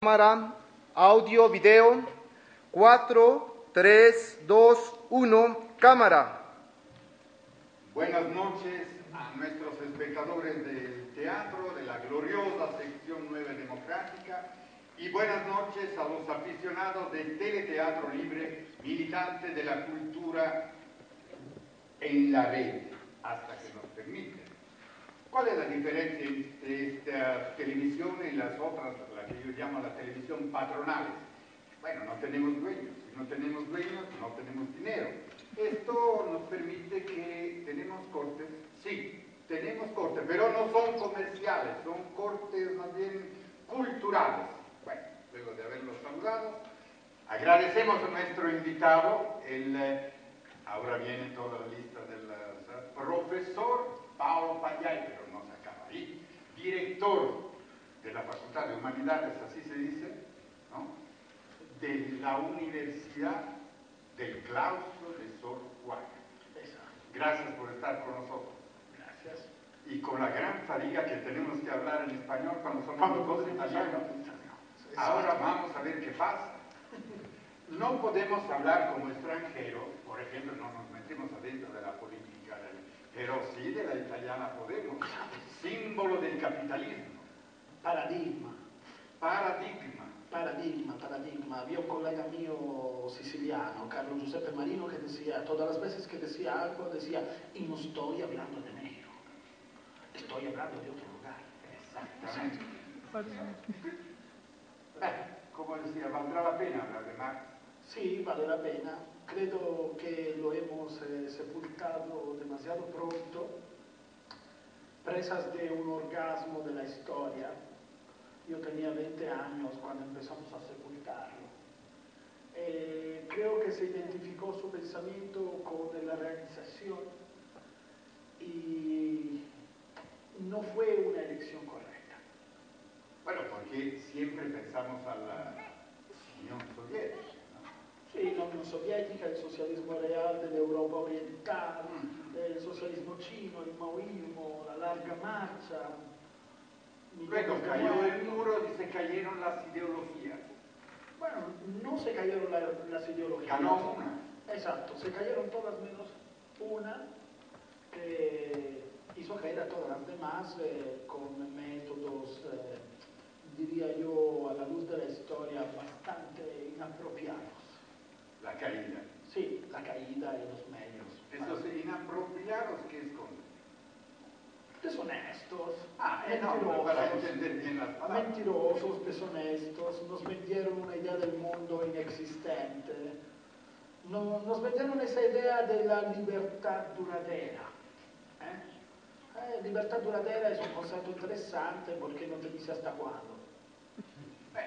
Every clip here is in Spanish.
Cámara, audio, video, 4, 3, 2, 1, cámara. Buenas noches a nuestros espectadores del teatro, de la gloriosa sección 9 democrática, y buenas noches a los aficionados del teleteatro libre, militantes de la cultura en la red, hasta que nos permiten. ¿Cuál es la diferencia entre esta televisión y las otras, la que yo llamo la televisión patronales? Bueno, no tenemos dueños. Si no tenemos dueños, no tenemos dinero. Esto nos permite que tenemos cortes, sí, tenemos cortes, pero no son comerciales, son cortes más bien culturales. Bueno, luego de haberlos saludado, agradecemos a nuestro invitado, ahora viene toda la lista del profesor Paolo Pagliai, pero no se acaba ahí, director de la Facultad de Humanidades, así se dice, ¿no?, de la Universidad del Claustro de Sor Juana. Gracias por estar con nosotros. Gracias. Y con la gran fatiga que tenemos que hablar en español cuando somos los dos italianos. Ahora vamos a ver qué pasa. No podemos hablar como extranjeros, por ejemplo, no nos metemos adentro de la política, pero sí de la italiana podemos. Símbolo del capitalismo. Paradigma. Paradigma. Había un colega mío siciliano, Carlo Giuseppe Marino, que decía, todas las veces que decía algo, decía, y no estoy hablando de México, estoy hablando de otro lugar. Exactamente. Como decía, ¿valdrá la pena hablar de Marx? Sí, vale la pena. Credo que lo hemos sepultado demasiado pronto, presas de un orgasmo de la historia. Yo tenía 20 años cuando empezamos a sepultarlo. Creo que se identificó su pensamiento con la realización y no fue una elección correcta. Bueno, porque siempre pensamos a la Unión Soviética, ¿no? Sí, la Unión Soviética, el socialismo real de la Europa Oriental, el socialismo chino, el maoísmo, la larga marcha. Luego cayó el muro y se cayeron las ideologías. Bueno, no se cayeron las ideologías. Ganó una. Exacto, se cayeron todas menos una que hizo caer a todas las demás con métodos, diría yo, a la luz de la historia, bastante inapropiados. La caída. Sí, la caída y los medios. Esos inapropiados que esconden. Deshonestos, No, para entender bien las palabras. mentirosos, deshonestos, nos vendieron una idea del mundo inexistente, nos vendieron esa idea de la libertad duradera. Libertad duradera es un concepto interesante porque no te dice hasta cuándo.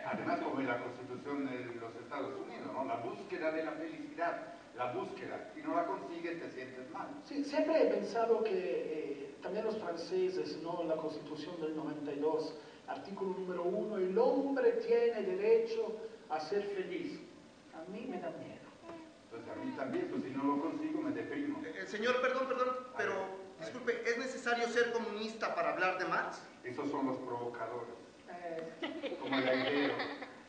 Además, como en la Constitución de los Estados Unidos, ¿no? La búsqueda de la felicidad, la búsqueda, y no la consigues, te sientes mal. Sí, siempre he pensado que también los franceses, ¿no? La Constitución del 92, artículo número 1, el hombre tiene derecho a ser feliz. A mí me da miedo. Pues a mí también, pues si no lo consigo me deprimo. Señor, perdón, pero disculpe, ¿es necesario ser comunista para hablar de Marx? Esos son los provocadores. Como el aidero.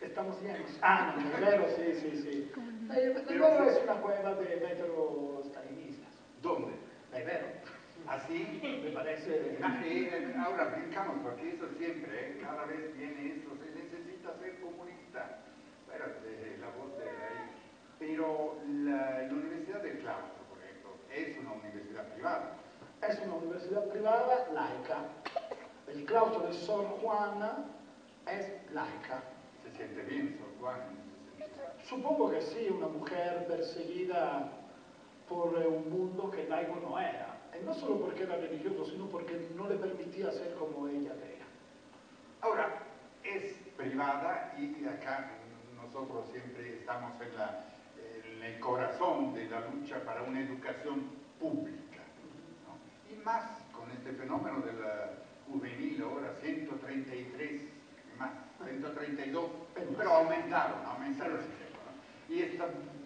Estamos llenos. No, el Ibero, sí. El Ibero es una cueva de heterostalinistas. ¿Dónde? La Ibero. ¿Así? Me parece. Ahora brincamos, porque eso siempre, cada vez viene eso, se necesita ser comunista. Espérate, la voz de ahí. Pero la Universidad del Claustro, por ejemplo, es una universidad privada. Es una universidad privada laica. El Claustro de Sor Juana es laica. Se siente bien, Sor Juana, en ese sentido. Supongo que sí, una mujer perseguida por un mundo que laico no era. Y no solo porque era religioso, sino porque no le permitía ser como ella era. Ahora, es privada y acá nosotros siempre estamos en el corazón de la lucha para una educación pública, ¿no? Y más con este fenómeno de la juvenil ahora, 133, más, 132, pero aumentaron el tiempo, ¿no? Y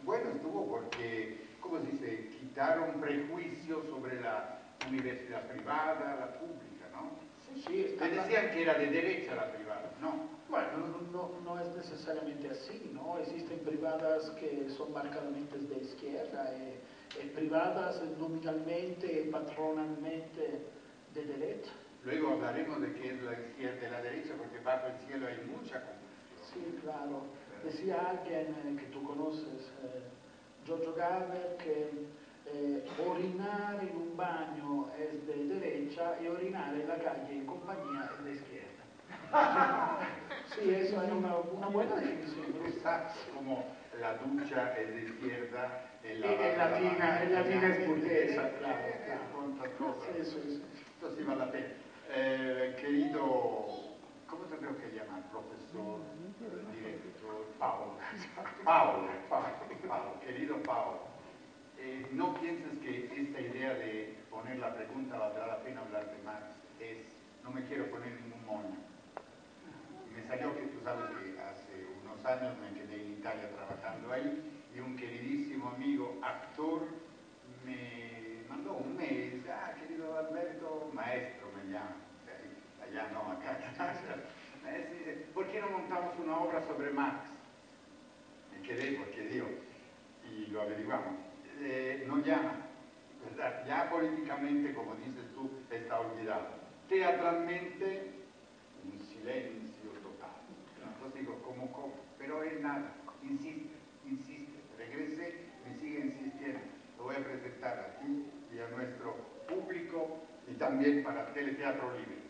bueno estuvo porque, ¿cómo se dice?, quitaron prejuicios sobre la universidad privada, la pública, ¿no? Sí, Te decían que era de derecha la privada, no. Bueno, no es necesariamente así, ¿no? Existen privadas que son marcadamente de izquierda y privadas nominalmente y patronalmente de derecha. Luego hablaremos de qué es la izquierda y la derecha, porque bajo el cielo hay mucha confusión. Sí, claro. Decía alguien que tú conoces, Giorgio Gaber, que orinar en un baño es de derecha y orinar en la calle en compañía es de izquierda. Sí, eso es una buena definición. Exacto, como la ducha es de izquierda, En latina es burguesa, claro. Cuántas cosas. Sí. Esto sí vale la pena. Querido, ¿cómo te tengo que llamar? Profesor, director, Paolo, querido Paolo. No pienses que esta idea de poner la pregunta valdrá la pena hablar de Marx. No me quiero poner ningún moño. Me salió que tú sabes que hace unos años me quedé en Italia trabajando ahí y un queridísimo amigo, actor, me mandó un mail, dice, querido Alberto, maestro me llama, allá no, acá, ¿por qué no montamos una obra sobre Marx? Me quedé porque digo, y lo averiguamos, no llama, ¿verdad? Ya políticamente, como dices tú, está olvidado. Teatralmente, un silencio total. Entonces digo, ¿cómo? Pero él nada, insiste, regrese, me sigue insistiendo. Lo voy a presentar a ti y a nuestro público y también para Teleteatro Libre.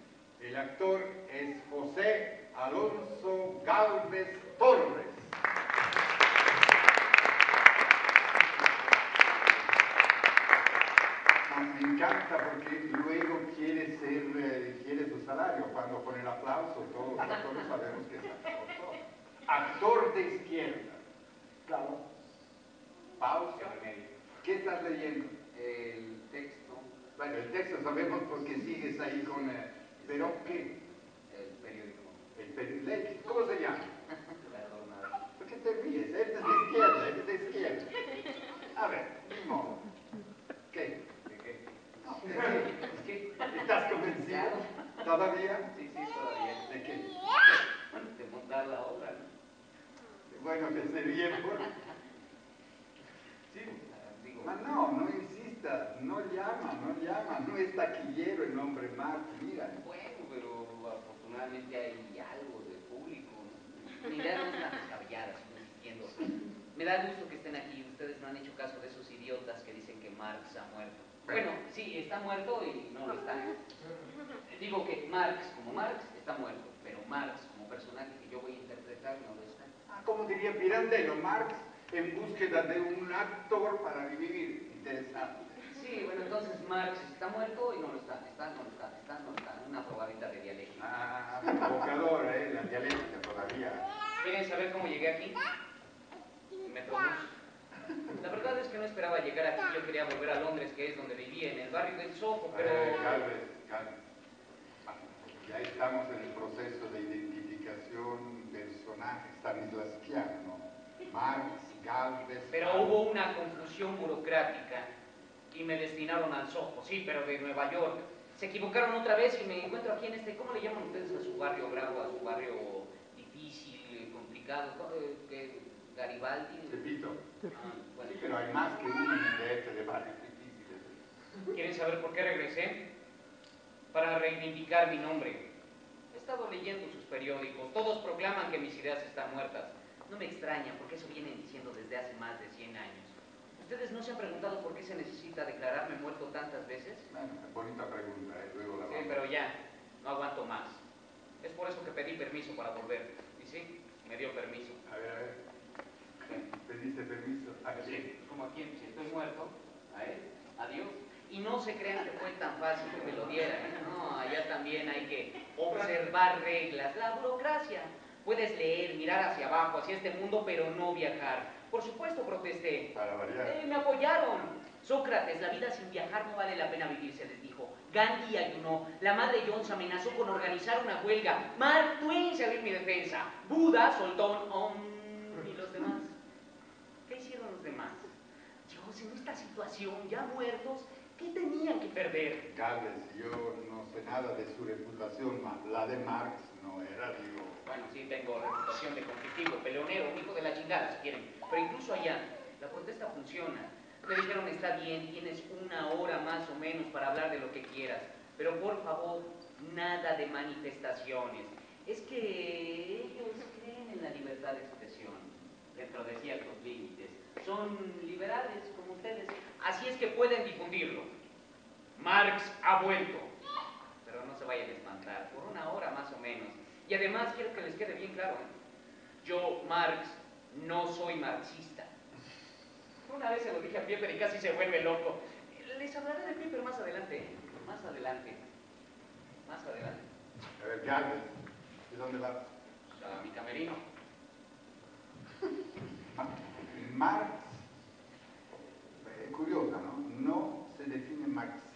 El actor es José Alonso Gálvez Torres. Me encanta porque luego quiere su salario. Cuando con el aplauso, todos sabemos que es actor. Actor de izquierda. Claro. Pausa. ¿Qué estás leyendo? El texto. Bueno, el texto sabemos porque sigues ahí con... ¿Pero qué? El periódico. ¿Cómo se llama? Perdona. ¿Por qué te ríes? Este es de izquierda, A ver, ni modo. ¿Qué? ¿De qué? No, ¿de qué? ¿Estás convencido? ¿Todavía? Sí, todavía. ¿De qué? De montar la obra, ¿no? Bueno, que se ríe por... Sí, digo. No insistas, no llama, no es taquillero el nombre Marx, mira. Bueno, pero afortunadamente hay algo de público, ¿no? Mi idea no es una descabellada, estoy insistiendo. Me da gusto que estén aquí, ustedes no han hecho caso de esos idiotas que dicen que Marx ha muerto. Bueno, sí, está muerto y no lo está. Digo que Marx, como Marx, está muerto, pero Marx, como personaje que yo voy a interpretar, no lo está. Como diría Pirandello, Marx en búsqueda de un actor para revivir. Interesante. Sí, bueno, entonces Marx está muerto y no lo está. No lo está. Una probadita de dialéctica. Provocadora, la dialéctica todavía. ¿Quieren saber cómo llegué aquí? Metrobús. La verdad es que no esperaba llegar aquí. Yo quería volver a Londres, que es donde vivía, en el barrio del Soho, pero... Calves. Ya estamos en el proceso de identificación personaje stanislavskiano, Marx, Gálvez... Pero hubo una confusión burocrática y me destinaron al Soho, sí, pero de Nueva York. Se equivocaron otra vez y me encuentro aquí en este... ¿Cómo le llaman ustedes a su barrio bravo, a su barrio difícil, complicado? ¿Garibaldi? Repito. Bueno. Sí, pero hay más que uno en el de barrios difíciles. ¿Quieren saber por qué regresé? Para reivindicar mi nombre. He estado leyendo sus periódicos, todos proclaman que mis ideas están muertas. No me extraña, porque eso vienen diciendo desde hace más de 100 años. ¿Ustedes no se han preguntado por qué se necesita declararme muerto tantas veces? Bueno, bonita pregunta, luego la vamos. Sí, pero ya, no aguanto más. Es por eso que pedí permiso para volver. Y sí, me dio permiso. A ver. ¿Pediste permiso? ¿A quién? Sí, como a quién, si estoy muerto, a él, adiós. Y no se crean que fue tan fácil que me lo dieran, ¿eh? No, allá también hay que observar reglas. La burocracia. Puedes leer, mirar hacia abajo, hacia este mundo, pero no viajar. Por supuesto protesté. Para variar. Me apoyaron. Sócrates, la vida sin viajar no vale la pena vivir, se les dijo. Gandhi ayunó. La madre Jones amenazó con organizar una huelga. Mark Twain salió en mi defensa. Buda soltó un... ¿Y los demás? ¿Qué hicieron los demás? Dios, en esta situación, ya muertos, ¿qué tenían que perder? Gálvez, yo no sé nada de su reputación, la de Marx no era, digo... Bueno, sí, tengo reputación de conflictivo, peleonero, un hijo de la chingada, si quieren. Pero incluso allá, la protesta funciona. Me dijeron, está bien, tienes 1 hora más o menos para hablar de lo que quieras. Pero por favor, nada de manifestaciones. Es que ellos creen en la libertad de expresión, dentro de ciertos límites. Son liberales como ustedes, así es que pueden difundirlo. Marx ha vuelto. Pero no se vayan a espantar, por 1 hora más o menos. Y además quiero que les quede bien claro, yo, Marx, no soy marxista. Una vez se lo dije a Pieper y casi se vuelve loco. Les hablaré de Pieper más adelante, ¿eh? Más adelante. Más adelante. A ver, Galvez, ¿de dónde vas? A mi camerino. Marx, curiosa, ¿no? No se define marxista.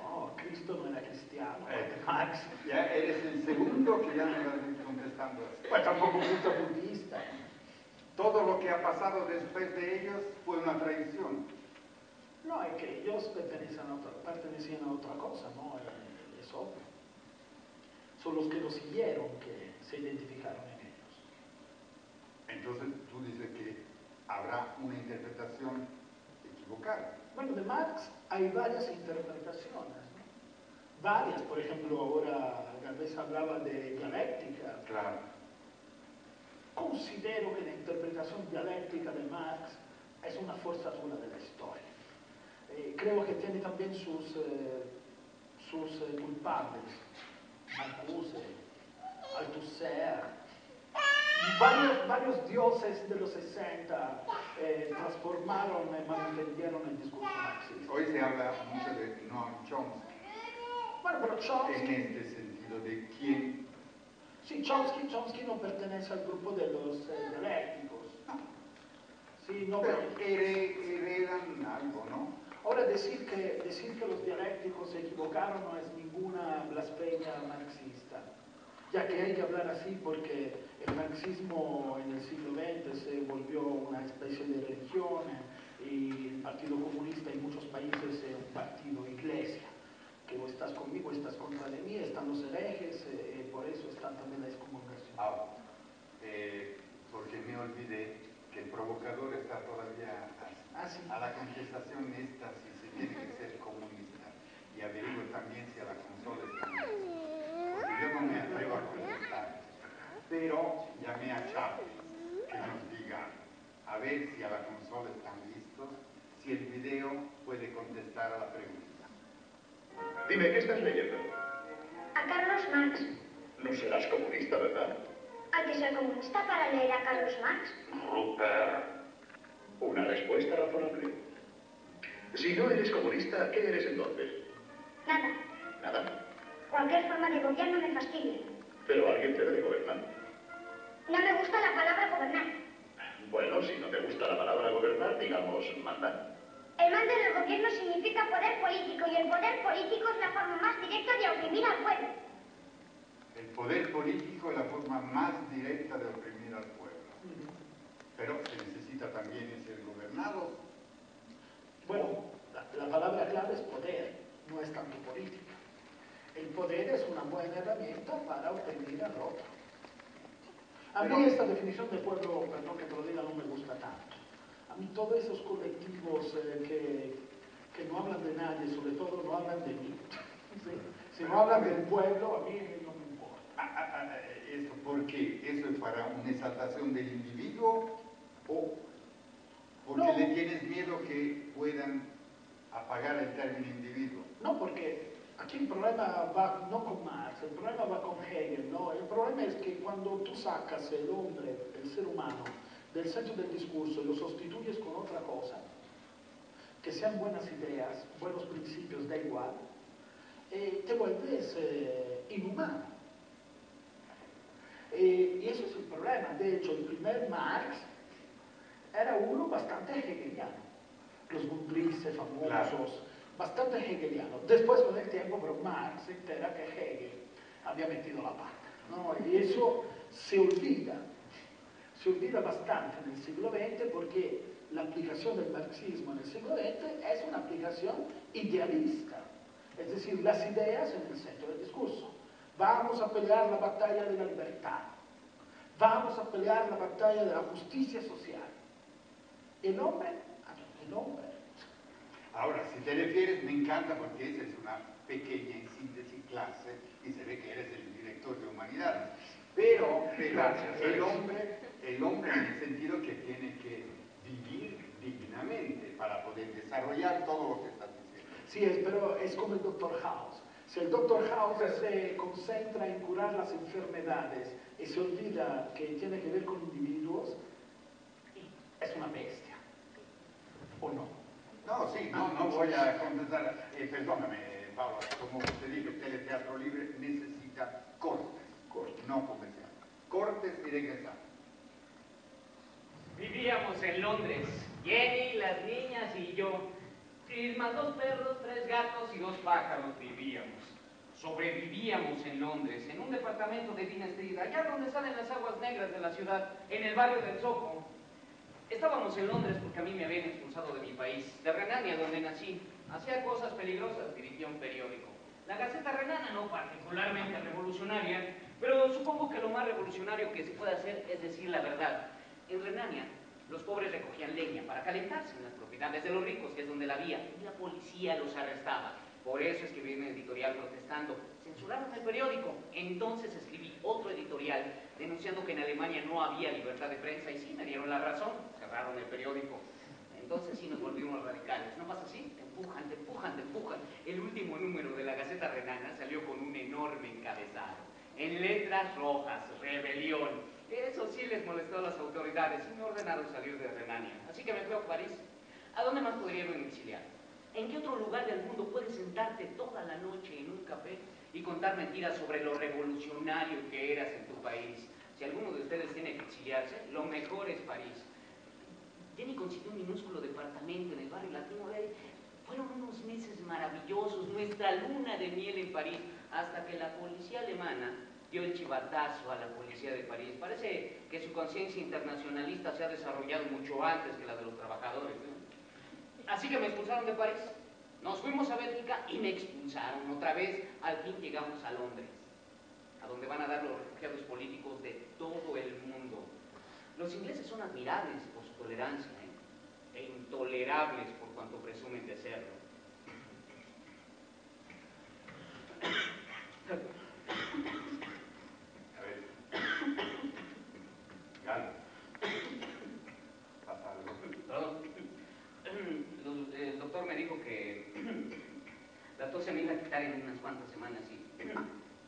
No, Cristo no era cristiano, Marx. Ya eres el segundo que ya me va contestando así. Pues tampoco Cristo budista. Todo lo que ha pasado después de ellos fue una traición. No, es que ellos pertenecían a otra cosa, ¿no? Es obvio. Son los que lo siguieron que se identificaron en ellos. Entonces tú dices que habrá una interpretación equivocada. Bueno, de Marx hay varias interpretaciones, ¿no? Varias, por ejemplo, ahora Galvez hablaba de dialéctica. Claro. Considero que la interpretación dialéctica de Marx es una forzatura de la historia. Creo que tiene también sus culpables, Marcuse, Althusser, varios dioses de los 60 transformaron y malentendieron el discurso marxista. Hoy se habla mucho de Noam Chomsky. Bueno, pero Chomsky... En este sentido, ¿de quién? Sí, Chomsky no pertenece al grupo de los dialécticos. Sí, no, pero heredan algo, ¿no? Ahora, decir que los dialécticos se equivocaron no es ninguna blasfemia marxista, ya que hay que hablar así porque el marxismo en el siglo XX se volvió una especie de religión y el Partido Comunista en muchos países es un partido iglesia, que o estás conmigo o estás contra de mí, están los herejes, por eso están también la excomulgación. Porque me olvidé que el provocador está todavía sí. A la contestación esta si se tiene que ser comunista y averiguo también si a la consola están listos, porque yo no me atrevo a contestar, pero llamé a Chávez que nos diga a ver si a la consola están listos, si el video puede contestar a la pregunta. Dime, ¿qué estás leyendo? A Carlos Marx. No serás comunista, ¿verdad? Hay que ser comunista para leer a Carlos Marx. Rupert. Una respuesta razonable. Si no eres comunista, ¿qué eres entonces? Nada. ¿Nada? Cualquier forma de gobierno me fastidia. Pero alguien debe de gobernar. No me gusta la palabra gobernar. Bueno, si no te gusta la palabra gobernar, digamos, mandar. El mando en el gobierno significa poder político y el poder político es la forma más directa de oprimir al pueblo. El poder político es la forma más directa de oprimir al pueblo. Pero se necesita también ser gobernado. Bueno, la palabra clave es poder, no es tanto política. El poder es una buena herramienta para oprimir al otro. A mí esta definición de pueblo, perdón que te lo diga, no me gusta tanto. A mí todos esos colectivos que no hablan de nadie, sobre todo no hablan de mí. ¿Sí? Si no hablan del pueblo, a mí no me importa. ¿Eso por qué? ¿Eso es para una exaltación del individuo o porque no. le tienes miedo que puedan apagar el término individuo? No, porque aquí el problema va no con Marx, el problema va con Hegel, ¿no? El problema es que cuando tú sacas el hombre, el ser humano, del centro del discurso y lo sustituyes con otra cosa, que sean buenas ideas, buenos principios, da igual, te vuelves inhumano. Y eso es el problema. De hecho, el primer Marx era uno bastante hegeliano. Los Grundrisse famosos, claro, bastante hegeliano. Después, con el tiempo, pero Marx se entera que Hegel había metido la pata, ¿no? Y eso se olvida bastante en el siglo XX porque la aplicación del marxismo en el siglo XX es una aplicación idealista, es decir, las ideas en el centro del discurso. Vamos a pelear la batalla de la libertad. Vamos a pelear la batalla de la justicia social. El hombre, el hombre. Ahora, si te refieres, me encanta porque esa es una pequeña y síntesis clase y se ve que eres el director de humanidades. Pero Gracias, el hombre en el sentido que tiene que vivir dignamente para poder desarrollar todo lo que estás diciendo. Sí, pero es como el Dr. House. Si el Dr. House se concentra en curar las enfermedades y se olvida que tiene que ver con individuos, es una bestia. ¿O no? No, sí, no voy a contestar. Perdóname, Pablo, como te dije, el teleteatro libre necesita cortes, no comerciales. Cortes y regresar. Vivíamos en Londres, Jenny, las niñas y yo. Y más 2 perros, 3 gatos y 2 pájaros vivíamos. Sobrevivíamos en Londres, en un departamento de Dean Street, allá donde salen las aguas negras de la ciudad, en el barrio del Soho. Estábamos en Londres porque a mí me habían expulsado de mi país, de Renania, donde nací. Hacía cosas peligrosas, dirigía un periódico. La Gaceta Renana, no particularmente revolucionaria, pero supongo que lo más revolucionario que se puede hacer es decir la verdad. En Renania, los pobres recogían leña para calentarse en las propiedades de los ricos, que es donde la había, y la policía los arrestaba. Por eso escribí un editorial protestando. Censuraron el periódico. Entonces escribí otro editorial denunciando que en Alemania no había libertad de prensa y sí, me dieron la razón. Cerraron el periódico. Entonces sí nos volvimos radicales. ¿No pasa así? Te empujan, te empujan, te empujan. El último número de la Gaceta Renana salió con un enorme encabezado. En letras rojas, rebelión. Eso sí les molestó a las autoridades y me ordenaron salir de Renania. Así que me fui a París. ¿A dónde más podría irme exiliar? ¿En qué otro lugar del mundo puedes sentarte toda la noche en un café y contar mentiras sobre lo revolucionario que eras en tu país? Si alguno de ustedes tiene que exiliarse, lo mejor es París. Jenny consiguió un minúsculo departamento en el barrio latino. Fueron unos meses maravillosos, nuestra luna de miel en París, hasta que la policía alemana dio el chivatazo a la policía de París. Parece que su conciencia internacionalista se ha desarrollado mucho antes que la de los trabajadores, ¿no? Así que me expulsaron de París. Nos fuimos a Bélgica y me expulsaron otra vez. Al fin llegamos a Londres, a donde van a dar los refugiados políticos de todo el mundo. Los ingleses son admirables por su tolerancia, e intolerables por cuanto presumen de serlo. A ver. Galo. ¿Pasa algo? Perdón. El doctor me dijo que la tos se me iba a quitar en unas cuantas semanas y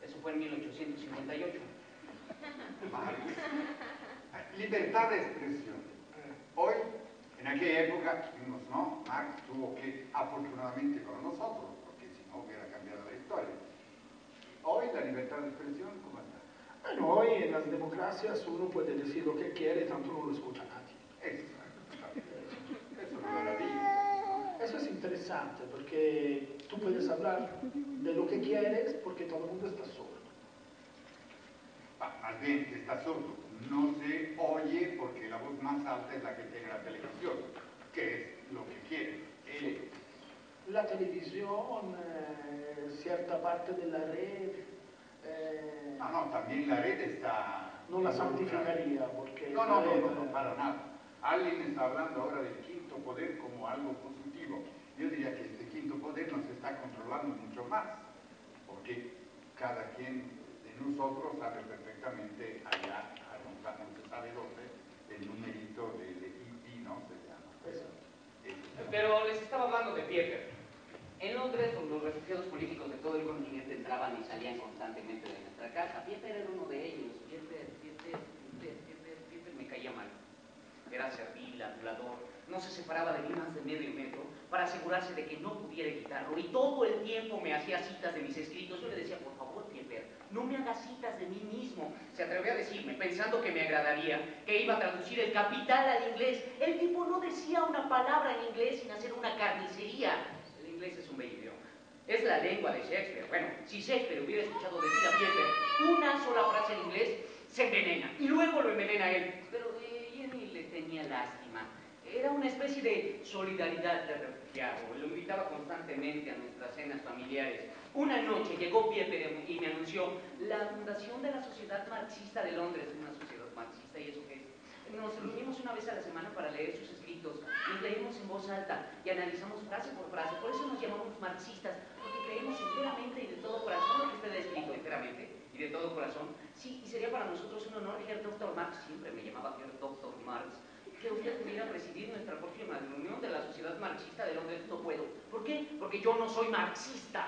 eso fue en 1858. Marx. Libertad de expresión. Hoy, en aquella época, vimos, ¿no? Marx tuvo que, afortunadamente con nosotros, porque si no hubiera cambiado la historia. Hoy la libertad de expresión, ¿cómo está? Bueno, hoy en las democracias uno puede decir lo que quiere, tanto no lo escucha nadie. Eso es maravilla. Eso es interesante, porque tú puedes hablar de lo que quieres porque todo el mundo está sordo. Más bien, está sordo. No se oye porque la voz más alta es la que tiene la televisión, que es lo que quiere. La televisión, cierta parte de la red... No, también la red está... No la santificaría, porque... No, para nada. Alguien está hablando ahora del quinto poder como algo positivo. Yo diría que este quinto poder nos está controlando mucho más, porque cada quien de nosotros sabe perfectamente allá, no se sabe dónde, el numerito del IP, ¿no? Se llama. Pero les estaba hablando de Pieper. En Londres, los refugiados políticos de todo el continente entraban y salían constantemente de nuestra casa. Pieper era uno de ellos. Pieper me caía mal. Era servil, adulador, no se separaba de mí más de medio metro para asegurarse de que no pudiera evitarlo y todo el tiempo me hacía citas de mis escritos. Yo le decía, por favor, Pieper, no me hagas citas de mí mismo. Se atrevió a decirme, pensando que me agradaría, que iba a traducir El Capital al inglés. El tipo no decía una palabra en inglés sin hacer una carnicería. El inglés es un bello idioma. Es la lengua de Shakespeare. Bueno, si Shakespeare hubiera escuchado decir a Pieper una sola frase en inglés, se envenena y luego lo envenena a él. Pero Jenny le tenía lástima. Era un una especie de solidaridad de refugiado. Lo invitaba constantemente a nuestras cenas familiares. Una noche llegó Pieper y me anunció la fundación de la Sociedad Marxista de Londres, una sociedad marxista, ¿y eso qué es? Nos reunimos una vez a la semana para leer sus escritos, los leímos en voz alta y analizamos frase por frase, por eso nos llamamos marxistas, porque creemos enteramente y de todo corazón lo que usted ha escrito, enteramente y de todo corazón. Sí, y sería para nosotros un honor, Herr Dr. Marx, siempre me llamaba Herr Dr. Marx, que usted pudiera presidir nuestra próxima reunión de la Sociedad Marxista de Londres. No puedo. ¿Por qué? Porque yo no soy marxista.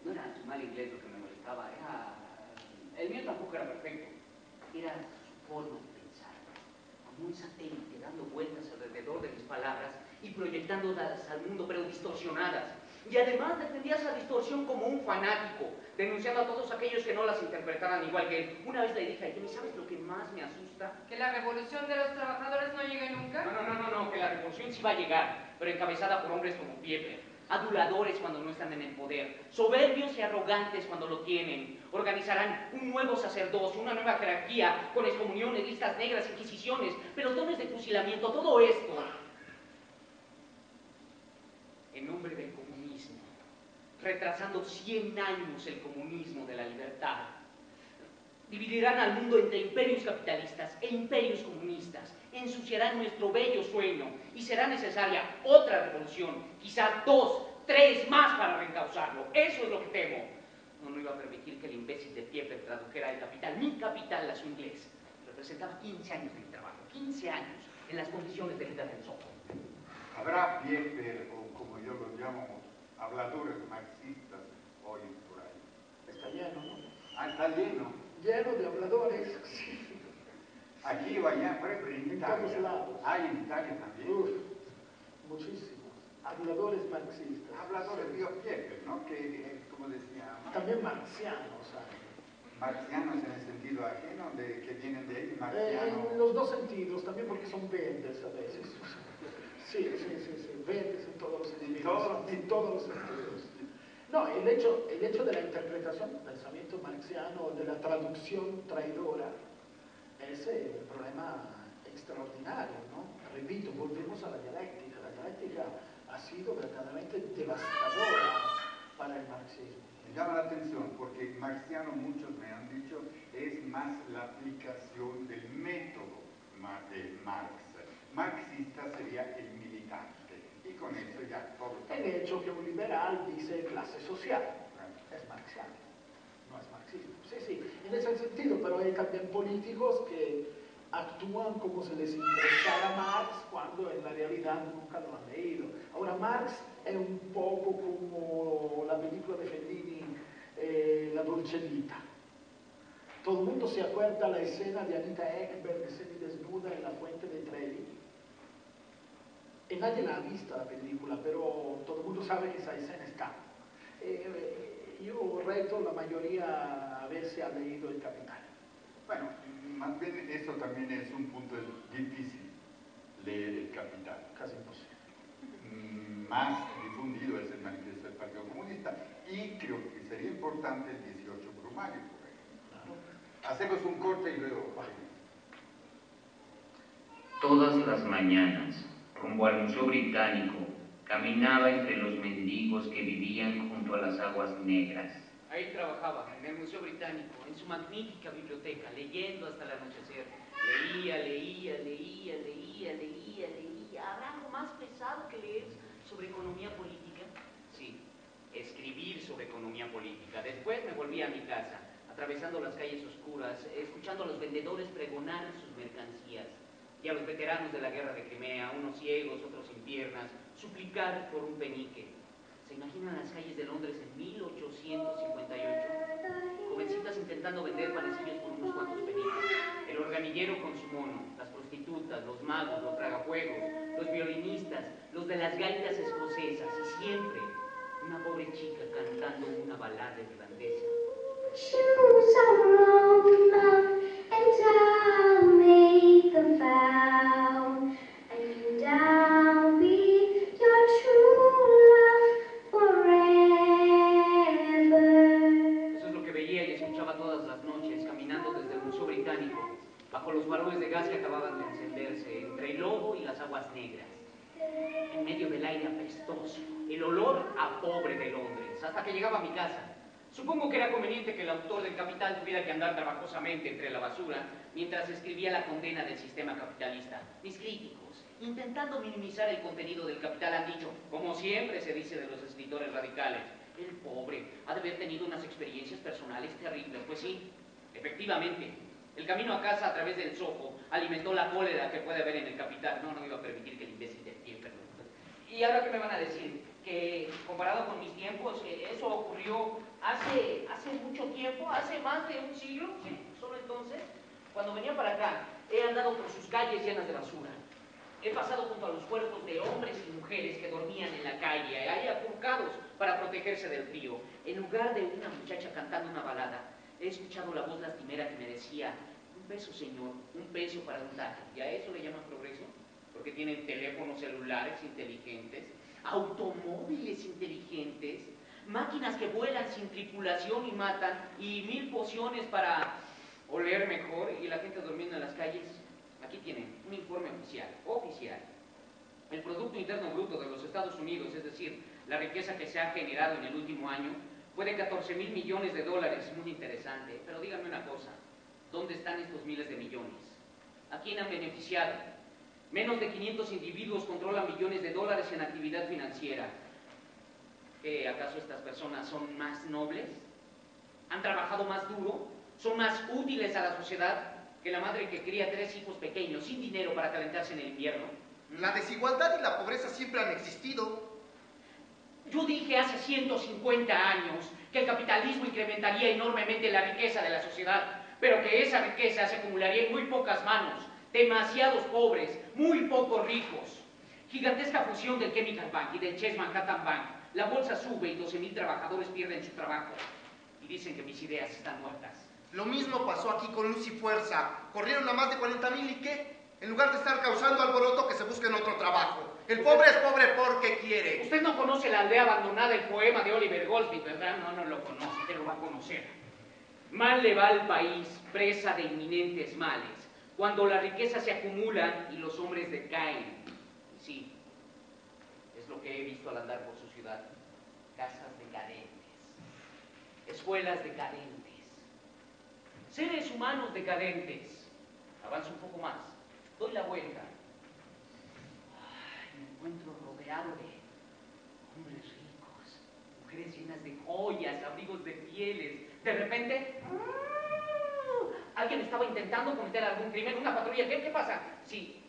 No era su mal inglés lo que me molestaba, era... El mío tampoco era perfecto. Era su forma de pensar, como un satélite dando vueltas alrededor de mis palabras y proyectándolas al mundo, pero distorsionadas. Y además defendía esa distorsión como un fanático, denunciando a todos aquellos que no las interpretaban igual que él. Una vez le dije a ella, ¿sabes lo que más me asusta? ¿Que la revolución de los trabajadores no llegue nunca? No, que la revolución sí va a llegar, pero encabezada por hombres como Pieper, aduladores cuando no están en el poder, soberbios y arrogantes cuando lo tienen. Organizarán un nuevo sacerdocio, una nueva jerarquía, con excomuniones, listas negras, inquisiciones, pelotones de fusilamiento, todo esto en nombre del comunismo, retrasando 100 años el comunismo de la libertad. Dividirán al mundo entre imperios capitalistas e imperios comunistas, ensuciarán nuestro bello sueño y será necesaria otra revolución, quizá 2, 3 más para reencauzarlo. Eso es lo que temo. No iba a permitir que el imbécil de Pieper tradujera el capital, mi capital, a su inglés. Representaba 15 años de mi trabajo, 15 años en las condiciones de vida del Soho. Habrá Pieper, o como yo los llamo, habladores marxistas hoy por ahí. Está lleno, ¿no? Ah, está lleno. Lleno de habladores, sí. Aquí o allá, por ejemplo, en Italia. todos lados. Hay en Italia también. Uf, muchísimos. Habladores marxistas. Habladores, digo, Pieper, ¿no? Que, como decía Marx, También marxianos hay. marxianos en el sentido ajeno, de que vienen de él, marxianos. En los dos sentidos, también porque son verdes a veces. Sí, verdes en todos los sentidos. En todos los sentidos. No, el hecho de la interpretación del pensamiento marxiano, de la traducción traidora, es el problema extraordinario, ¿no? Repito, volvemos a la dialéctica. La dialéctica ha sido verdaderamente devastadora para el marxismo. Me llama la atención porque marxiano, muchos me han dicho, es más la aplicación del método de Marx. Marxista sería el militante y con eso ya todo está. El hecho que un liberal dice clase social es marxiano, no es marxismo. Sí, en ese sentido, pero hay también políticos que actúan como si les interesara Marx cuando en la realidad nunca lo han leído. Ahora, Marx es un poco como la película de Fellini, La Dolce Vita. Todo el mundo se acuerda la escena de Anita Ekberg semidesnuda en la fuente de Trevi. Y nadie la ha visto la película, pero todo el mundo sabe que esa escena está. Yo reto la mayoría a ver si ha leído El Capital. Bueno, más bien eso también es un punto difícil, leer El Capital. Casi imposible. Más difundido es el manifiesto del Partido Comunista y creo que sería importante el 18 Brumario, por ejemplo. Claro. Hacemos un corte y luego seguimos. Todas las mañanas, rumbo al Museo Británico, caminaba entre los mendigos que vivían junto a las aguas negras. Ahí trabajaba, en el Museo Británico, en su magnífica biblioteca, leyendo hasta el anochecer. Leía. ¿Habrá algo más pesado que leer sobre economía política? Sí, escribir sobre economía política. Después me volví a mi casa, atravesando las calles oscuras, escuchando a los vendedores pregonar sus mercancías, y a los veteranos de la guerra de Crimea, unos ciegos, otros sin piernas, suplicar por un penique. ¿Se imaginan las calles de Londres en 1858? Jovencitas intentando vender panecillos por unos cuantos peniques. El organillero con su mono, las prostitutas, los magos, los tragafuegos, los violinistas, los de las gaitas escocesas y siempre una pobre chica cantando una balada irlandesa. Choose a wrong love and I'll make the vow, and I'll be your true love forever. Eso es lo que veía y escuchaba todas las noches caminando desde el Museo Británico. bajo los faroles de gas que acababan de encenderse, entre el lodo y las aguas negras, en medio del aire apestoso, el olor a pobre de Londres, hasta que llegaba a mi casa. Supongo que era conveniente que el autor del Capital tuviera que andar trabajosamente entre la basura mientras escribía la condena del sistema capitalista. Mis críticos, intentando minimizar el contenido del Capital, han dicho, como siempre se dice de los escritores radicales, el pobre ha de haber tenido unas experiencias personales terribles. Pues sí, efectivamente, el camino a casa a través del Soho alimentó la cólera que puede haber en el Capital. No iba a permitir que el imbécil de pie, perdón. ¿Y ahora qué me van a decir? Que comparado con mis tiempos, eso ocurrió hace mucho tiempo, hace más de un siglo, ¿sí? Solo entonces, cuando venía para acá, he andado por sus calles llenas de basura. He pasado junto a los cuerpos de hombres y mujeres que dormían en la calle, ahí acurcados para protegerse del frío. En lugar de una muchacha cantando una balada, he escuchado la voz lastimera que me decía, un peso, señor, un peso para un taxi. ¿Y a eso le llaman progreso? Porque tienen teléfonos celulares inteligentes, automóviles inteligentes, máquinas que vuelan sin tripulación y matan, y 1000 pociones para oler mejor, y la gente durmiendo en las calles. Aquí tienen un informe oficial. El Producto Interno Bruto de los Estados Unidos, es decir, la riqueza que se ha generado en el último año, fue de 14.000 millones de dólares. Muy interesante. Pero díganme una cosa, ¿dónde están estos miles de millones? ¿A quién han beneficiado? Menos de 500 individuos controlan millones de dólares en actividad financiera. ¿Qué, acaso estas personas son más nobles? ¿Han trabajado más duro? ¿Son más útiles a la sociedad que la madre que cría 3 hijos pequeños sin dinero para calentarse en el invierno? La desigualdad y la pobreza siempre han existido. Yo dije hace 150 años que el capitalismo incrementaría enormemente la riqueza de la sociedad, pero que esa riqueza se acumularía en muy pocas manos, demasiados pobres, muy pocos ricos. Gigantesca fusión del Chemical Bank y del Chase Manhattan Bank. La bolsa sube y 12.000 trabajadores pierden su trabajo. Y dicen que mis ideas están muertas. Lo mismo pasó aquí con Luz y Fuerza. Corrieron a más de 40.000 y ¿qué? En lugar de estar causando alboroto, que se busquen otro trabajo. El pobre es pobre porque quiere. Usted no conoce La aldea abandonada, el poema de Oliver Goldsmith, ¿verdad? No lo conoce, usted lo va a conocer. Mal le va al país, presa de inminentes males, cuando la riqueza se acumula y los hombres decaen. Sí, es lo que he visto al andar por su ciudad. Casas decadentes, escuelas decadentes, seres humanos decadentes. Avanzo un poco más, doy la vuelta. Ay, me encuentro rodeado de hombres ricos, mujeres llenas de joyas, abrigos de pieles. De repente, alguien estaba intentando cometer algún crimen, una patrulla. ¿Qué pasa? Sí,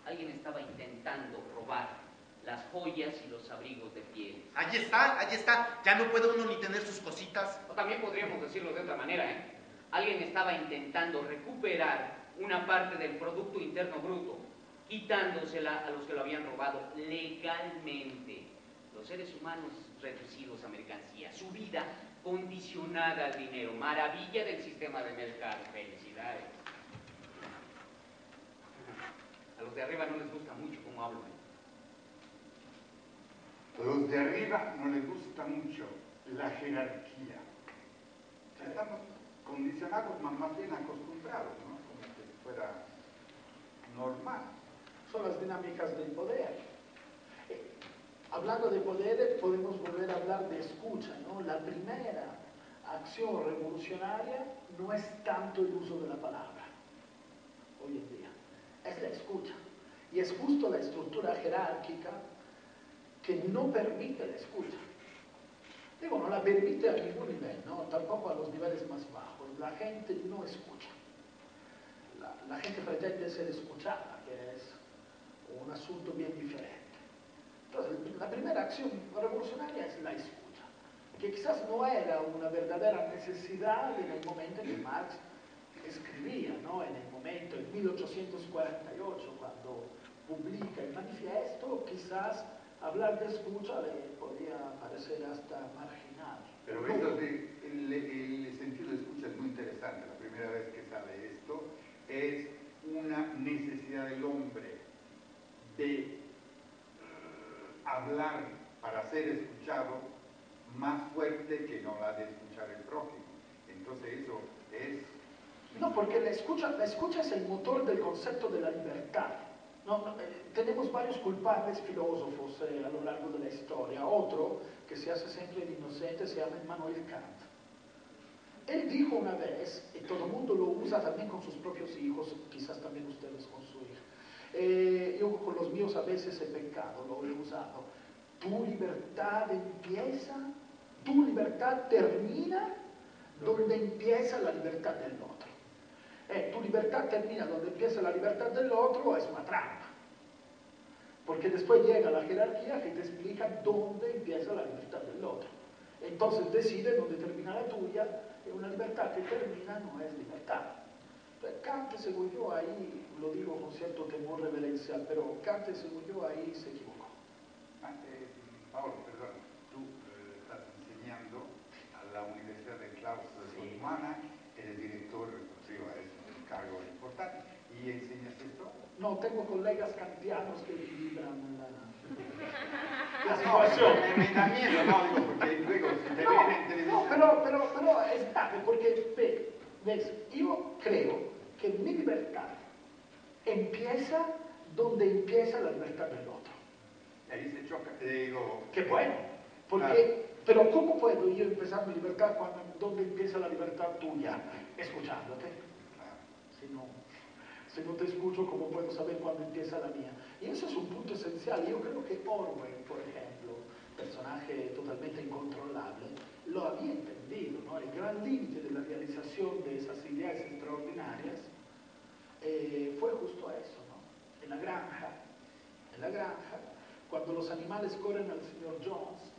alguien estaba intentando robar las joyas y los abrigos de pieles. Allí está. Ya no puede uno ni tener sus cositas. O también podríamos decirlo de otra manera, ¿eh? Alguien estaba intentando recuperar una parte del Producto Interno Bruto, quitándosela a los que lo habían robado legalmente. Los seres humanos reducidos a mercancía, su vida condicionada al dinero. Maravilla del sistema de mercado. Felicidades. A los de arriba no les gusta mucho cómo hablo, ¿eh? A los de arriba no les gusta mucho la jerarquía. Estamos condicionados, más bien acostumbrados, ¿no? Como que fuera normal. Son las dinámicas del poder. Hablando de poder, podemos volver a hablar de escucha, ¿no? La primera acción revolucionaria no es tanto el uso de la palabra, hoy en día, es la escucha. Y es justo la estructura jerárquica que no permite la escucha. Digo, no la permite a ningún nivel, ¿no? Tampoco a los niveles más bajos. La gente no escucha. La gente pretende ser escuchada, que es un asunto bien diferente. Entonces, la primera acción revolucionaria es la escucha, que quizás no era una verdadera necesidad en el momento en que Marx escribía, ¿no? En el momento, en 1848, cuando publica el manifiesto, quizás hablar de escucha le podía parecer hasta marginal. Pero eso el sentido de escucha es muy interesante. La primera vez que sale esto es una necesidad del hombre de hablar para ser escuchado más fuerte que no la de escuchar el prójimo. Entonces eso es... No, No, porque la escucha es el motor del concepto de la libertad. Tenemos varios culpables filósofos a lo largo de la historia. Otro, que se hace siempre el inocente, se llama Immanuel Kant. Él dijo una vez, y todo el mundo lo usa también con sus propios hijos, quizás también ustedes con su hija. Yo con los míos a veces he pecado, lo he usado. Tu libertad empieza, tu libertad termina donde empieza la libertad del otro. Tu libertad termina donde empieza la libertad del otro, es una trampa. Porque después llega la jerarquía que te explica dónde empieza la libertad del otro. Entonces decide dónde termina la tuya, y una libertad que termina no es libertad. Entonces, Kant, según yo, ahí, lo digo con cierto temor reverencial, pero Kant, según yo, ahí se equivocó. Paolo, perdón, tú estás enseñando a la Universidad de Claustro de Humana, eres director, digo, es un cargo importante, ¿y enseñas esto? No, tengo colegas kantianos que equilibran la situación. Me da miedo, no, digo, porque luego si te ven en televisión... No, pero es grave, porque, ves, yo creo que mi libertad empieza donde empieza la libertad del otro. Ahí se choca, te digo... Qué bueno, porque... Pero ¿cómo puedo yo empezar mi libertad donde empieza la libertad tuya? Escuchándote. Si no te escucho, ¿cómo puedo saber cuándo empieza la mía? Y eso es un punto esencial. Yo creo que Orwell, por ejemplo, personaje totalmente incontrolable, lo había entendido, ¿no? El gran límite de la realización de esas ideas extraordinarias fue justo eso, ¿no? En la granja, cuando los animales corren al señor Jones,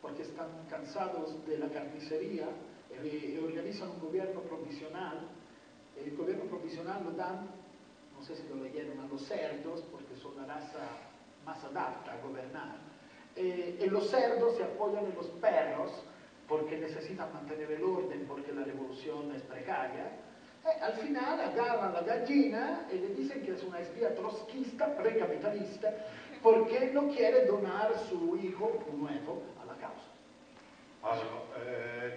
porque están cansados de la carnicería, organizan un gobierno provisional. El gobierno provisional lo dan, no sé si lo leyeron, a los cerdos, porque son la raza más adapta a gobernar. Los cerdos se apoyan en los perros, porque necesitan mantener el orden, porque la revolución es precaria. Al final agarran la gallina y le dicen que es una espía trotskista, precapitalista, porque no quiere donar su hijo nuevo a la causa. Pablo,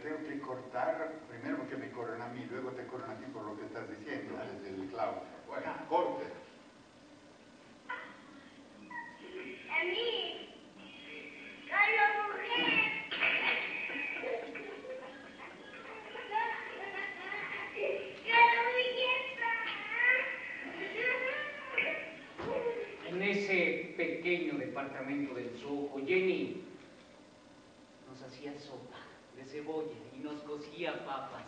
tengo que cortar, primero porque me corren a mí, luego te corren a ti por lo que estás diciendo, desde el claustro. Bueno, corte. A mí, Carlos mujer. En ese pequeño departamento del Soho, Jenny nos hacía sopa de cebolla y nos cocía papas.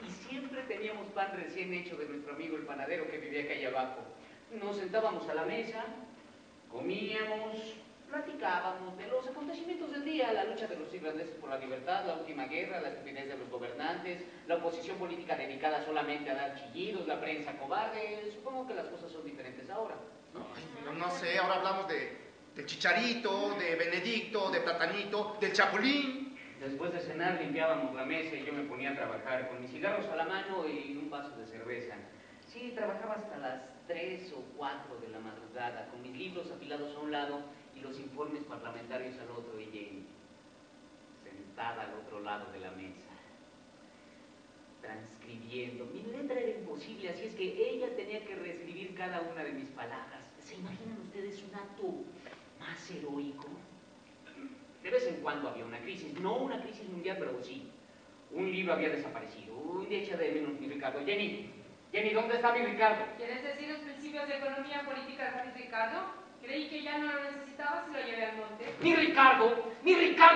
Y siempre teníamos pan recién hecho de nuestro amigo el panadero que vivía calle abajo. Nos sentábamos a la mesa, comíamos, platicábamos de los acontecimientos del día, la lucha de los irlandeses por la libertad, la última guerra, la estupidez de los gobernantes, la oposición política dedicada solamente a dar chillidos, la prensa cobarde. Supongo que las cosas son diferentes ahora, ¿no? Ay, no sé, ahora hablamos del Chicharito, de Benedicto, de Platanito, del Chapulín. Después de cenar limpiábamos la mesa y yo me ponía a trabajar con mis cigarros a la mano y un vaso de cerveza. Sí, trabajaba hasta las 3 o 4 de la madrugada, con mis libros apilados a un lado y los informes parlamentarios al otro, y Jenny, sentada al otro lado de la mesa, transcribiendo. Mi letra era imposible, así es que ella tenía que reescribir cada una de mis palabras. ¿Se imaginan ustedes un acto más heroico? De vez en cuando había una crisis, no una crisis mundial, pero sí. Un libro había desaparecido, un día echa de menos mi Ricardo. Jenny, ¿dónde está mi Ricardo? ¿Quieres decir los principios de economía política de Harry Ricardo? Creí que ya no lo necesitabas y lo llevé al monte. ¡Mi Ricardo,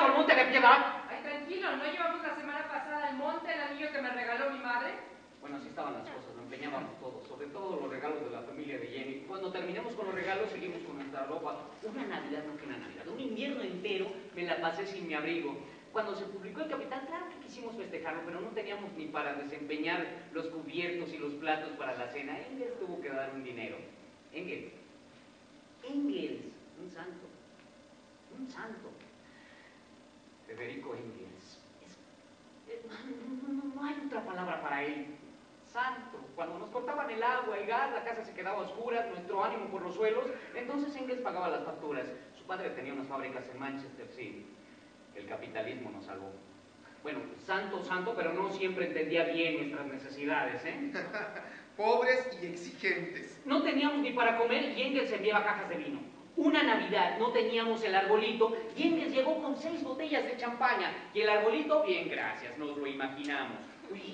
al monte de piedad! Ay, tranquilo, ¿no llevamos la semana pasada al monte el anillo que me regaló mi madre? Bueno, así estaban las cosas, lo empeñábamos todos, sobre todo los regalos de la familia de Jenny. Cuando terminemos con los regalos, seguimos con nuestra ropa. Una Navidad, no que una Navidad, un invierno entero me la pasé sin mi abrigo. Cuando se publicó El Capitán, claro que quisimos festejarlo, pero no teníamos ni para desempeñar los cubiertos y los platos para la cena. Engels tuvo que dar un dinero. Engels, un santo. Federico Engels. No hay otra palabra para él. Santo. Cuando nos cortaban el agua, el gas, la casa se quedaba oscura, nuestro ánimo por los suelos, entonces Engels pagaba las facturas. Su padre tenía unas fábricas en Manchester, sí. El capitalismo nos salvó. Bueno, santo, santo, pero no siempre entendía bien nuestras necesidades, ¿eh? Pobres y exigentes. No teníamos ni para comer y Engels enviaba cajas de vino. Una Navidad no teníamos el arbolito y Engels llegó con 6 botellas de champaña. Y el arbolito, bien, gracias, nos lo imaginamos.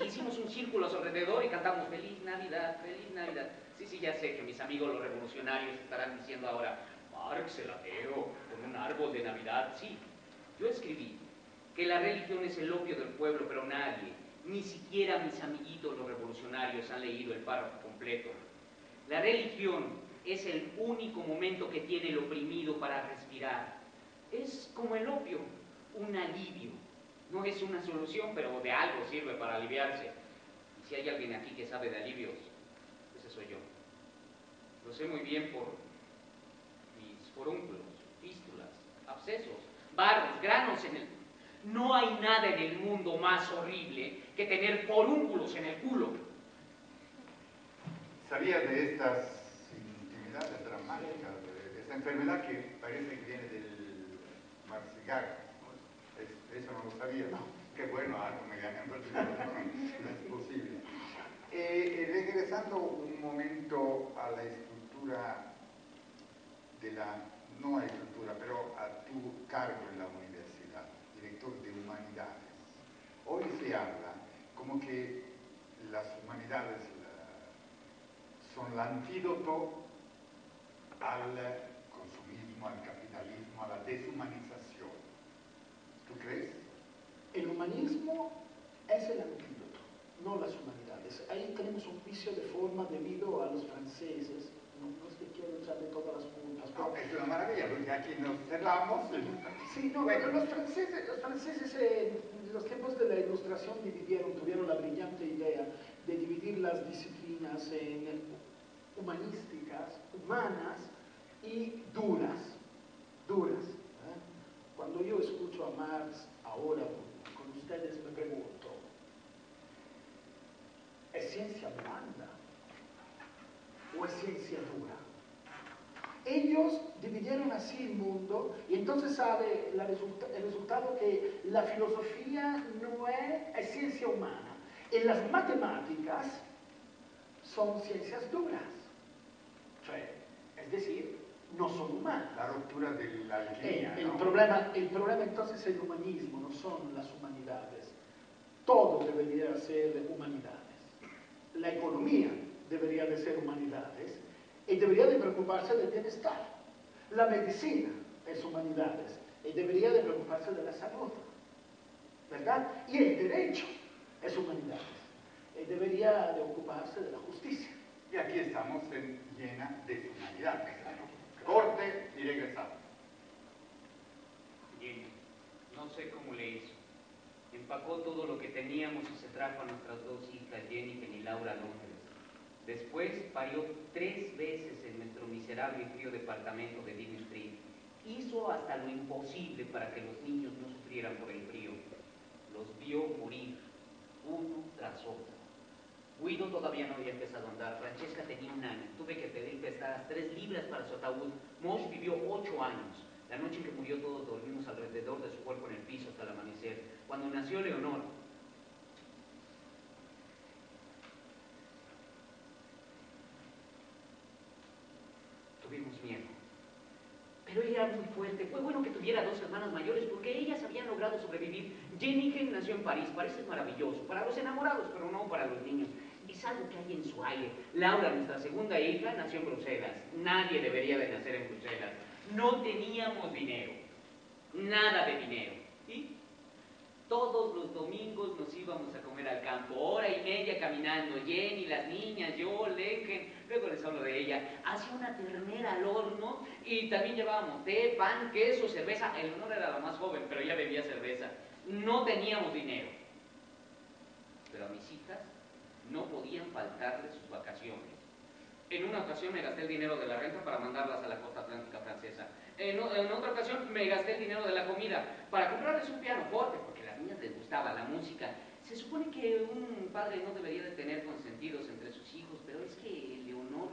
Hicimos un círculo a su alrededor y cantamos Feliz Navidad, Feliz Navidad. Sí, ya sé que mis amigos los revolucionarios estarán diciendo ahora, Marx el ateo, con un árbol de Navidad. Sí, yo escribí que la religión es el opio del pueblo, pero nadie, ni siquiera mis amiguitos los revolucionarios han leído el párrafo completo. La religión es el único momento que tiene el oprimido para respirar. Es como el opio, un alivio. No es una solución, pero de algo sirve para aliviarse. Y si hay alguien aquí que sabe de alivios, ese soy yo. Lo sé muy bien por mis forúnculos, fístulas, abscesos, barros, granos en el... No hay nada en el mundo más horrible que tener forúnculos en el culo. ¿Sabías de estas intimidades dramáticas, de esta enfermedad que parece que viene del marcigago? Eso no lo sabía. No. Qué bueno, algo me ganan, no es posible. Regresando un momento a la estructura de la, no a la estructura, pero a tu cargo en la universidad, director de humanidades. Hoy se habla como que las humanidades son el antídoto al consumismo, al capitalismo, a la deshumanización. ¿Tú crees? El humanismo es el antídoto, no las humanidades. Ahí tenemos un juicio de forma debido a los franceses. No es que quiero echarle todas las culpas. No, es una maravilla, porque aquí nos cerramos. Sí, no, bueno, los franceses en los tiempos de la Ilustración tuvieron la brillante idea de dividir las disciplinas en humanísticas, humanas y duras. Cuando yo escucho a Marx ahora con ustedes me pregunto, ¿es ciencia blanda o es ciencia dura? Ellos dividieron así el mundo y entonces sale el resultado que la filosofía no es ciencia humana. En las matemáticas son ciencias duras. Es decir, no son humanas. La ruptura de la alquimia, el ¿no? problema entonces es el humanismo, no son las humanidades. Todo debería ser humanidades. La economía debería de ser humanidades y debería de preocuparse del bienestar. La medicina es humanidades y debería de preocuparse de la salud, ¿verdad? Y el derecho es humanidades y debería de ocuparse de la justicia. Y aquí estamos llena de humanidades. Corte y regresamos. Jenny, no sé cómo le hizo. Empacó todo lo que teníamos y se trajo a nuestras 2 hijas, Jenny y Laura, a Londres. Después parió 3 veces en nuestro miserable y frío departamento de Dean Street. Hizo hasta lo imposible para que los niños no sufrieran por el frío. Los vio morir, uno tras otro. Guido todavía no había empezado a andar. Francesca tenía 1 año. Tuve que pedir prestadas 3 libras para su ataúd. Mosh vivió 8 años. La noche en que murió todos dormimos alrededor de su cuerpo en el piso hasta el amanecer. Cuando nació Leonor, tuvimos miedo. Pero ella era muy fuerte. Fue bueno que tuviera 2 hermanas mayores porque ellas habían logrado sobrevivir. Jenny nació en París. París es maravilloso para los enamorados, pero no para los niños. Es algo que hay en su aire. Laura, nuestra segunda hija, nació en Bruselas. Nadie debería de nacer en Bruselas. No teníamos dinero. Nada de dinero. ¿Y? Todos los domingos nos íbamos a comer al campo, 1:30 caminando, Jenny, las niñas, yo, Lenken, luego les hablo de ella, hacía una ternera al horno y también llevábamos té, pan, queso, cerveza. Eleonor era la más joven, pero ella bebía cerveza. No teníamos dinero. Pero a mis hijas no podían faltarles sus vacaciones. En una ocasión me gasté el dinero de la renta para mandarlas a la costa atlántica francesa. En otra ocasión me gasté el dinero de la comida para comprarles un piano fuerte, porque a las niñas les gustaba la música. Se supone que un padre no debería de tener consentidos entre sus hijos, pero es que Eleonor...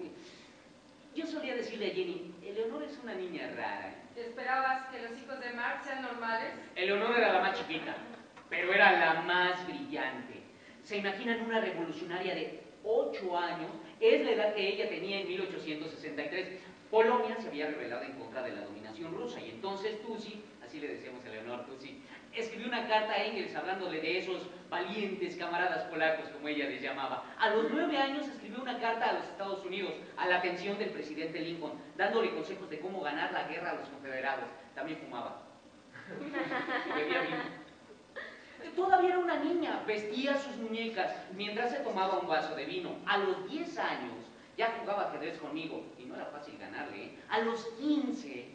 Yo solía decirle a Jenny, Eleonor es una niña rara. ¿Esperabas que los hijos de Marx sean normales? Eleonor era la más chiquita. pero era la más brillante. ¿Se imaginan una revolucionaria de 8 años? Es la edad que ella tenía en 1863. Polonia se había rebelado en contra de la dominación rusa y entonces Tusi, así le decíamos a Leonor Tusi, escribió una carta a Engels hablándole de esos valientes camaradas polacos, como ella les llamaba. A los 9 años escribió una carta a los Estados Unidos, a la atención del presidente Lincoln, dándole consejos de cómo ganar la guerra a los confederados. También fumaba. Bebía vino. Todavía era una niña, vestía sus muñecas mientras se tomaba un vaso de vino. A los 10 años ya jugaba ajedrez conmigo y no era fácil ganarle, ¿eh? A los 15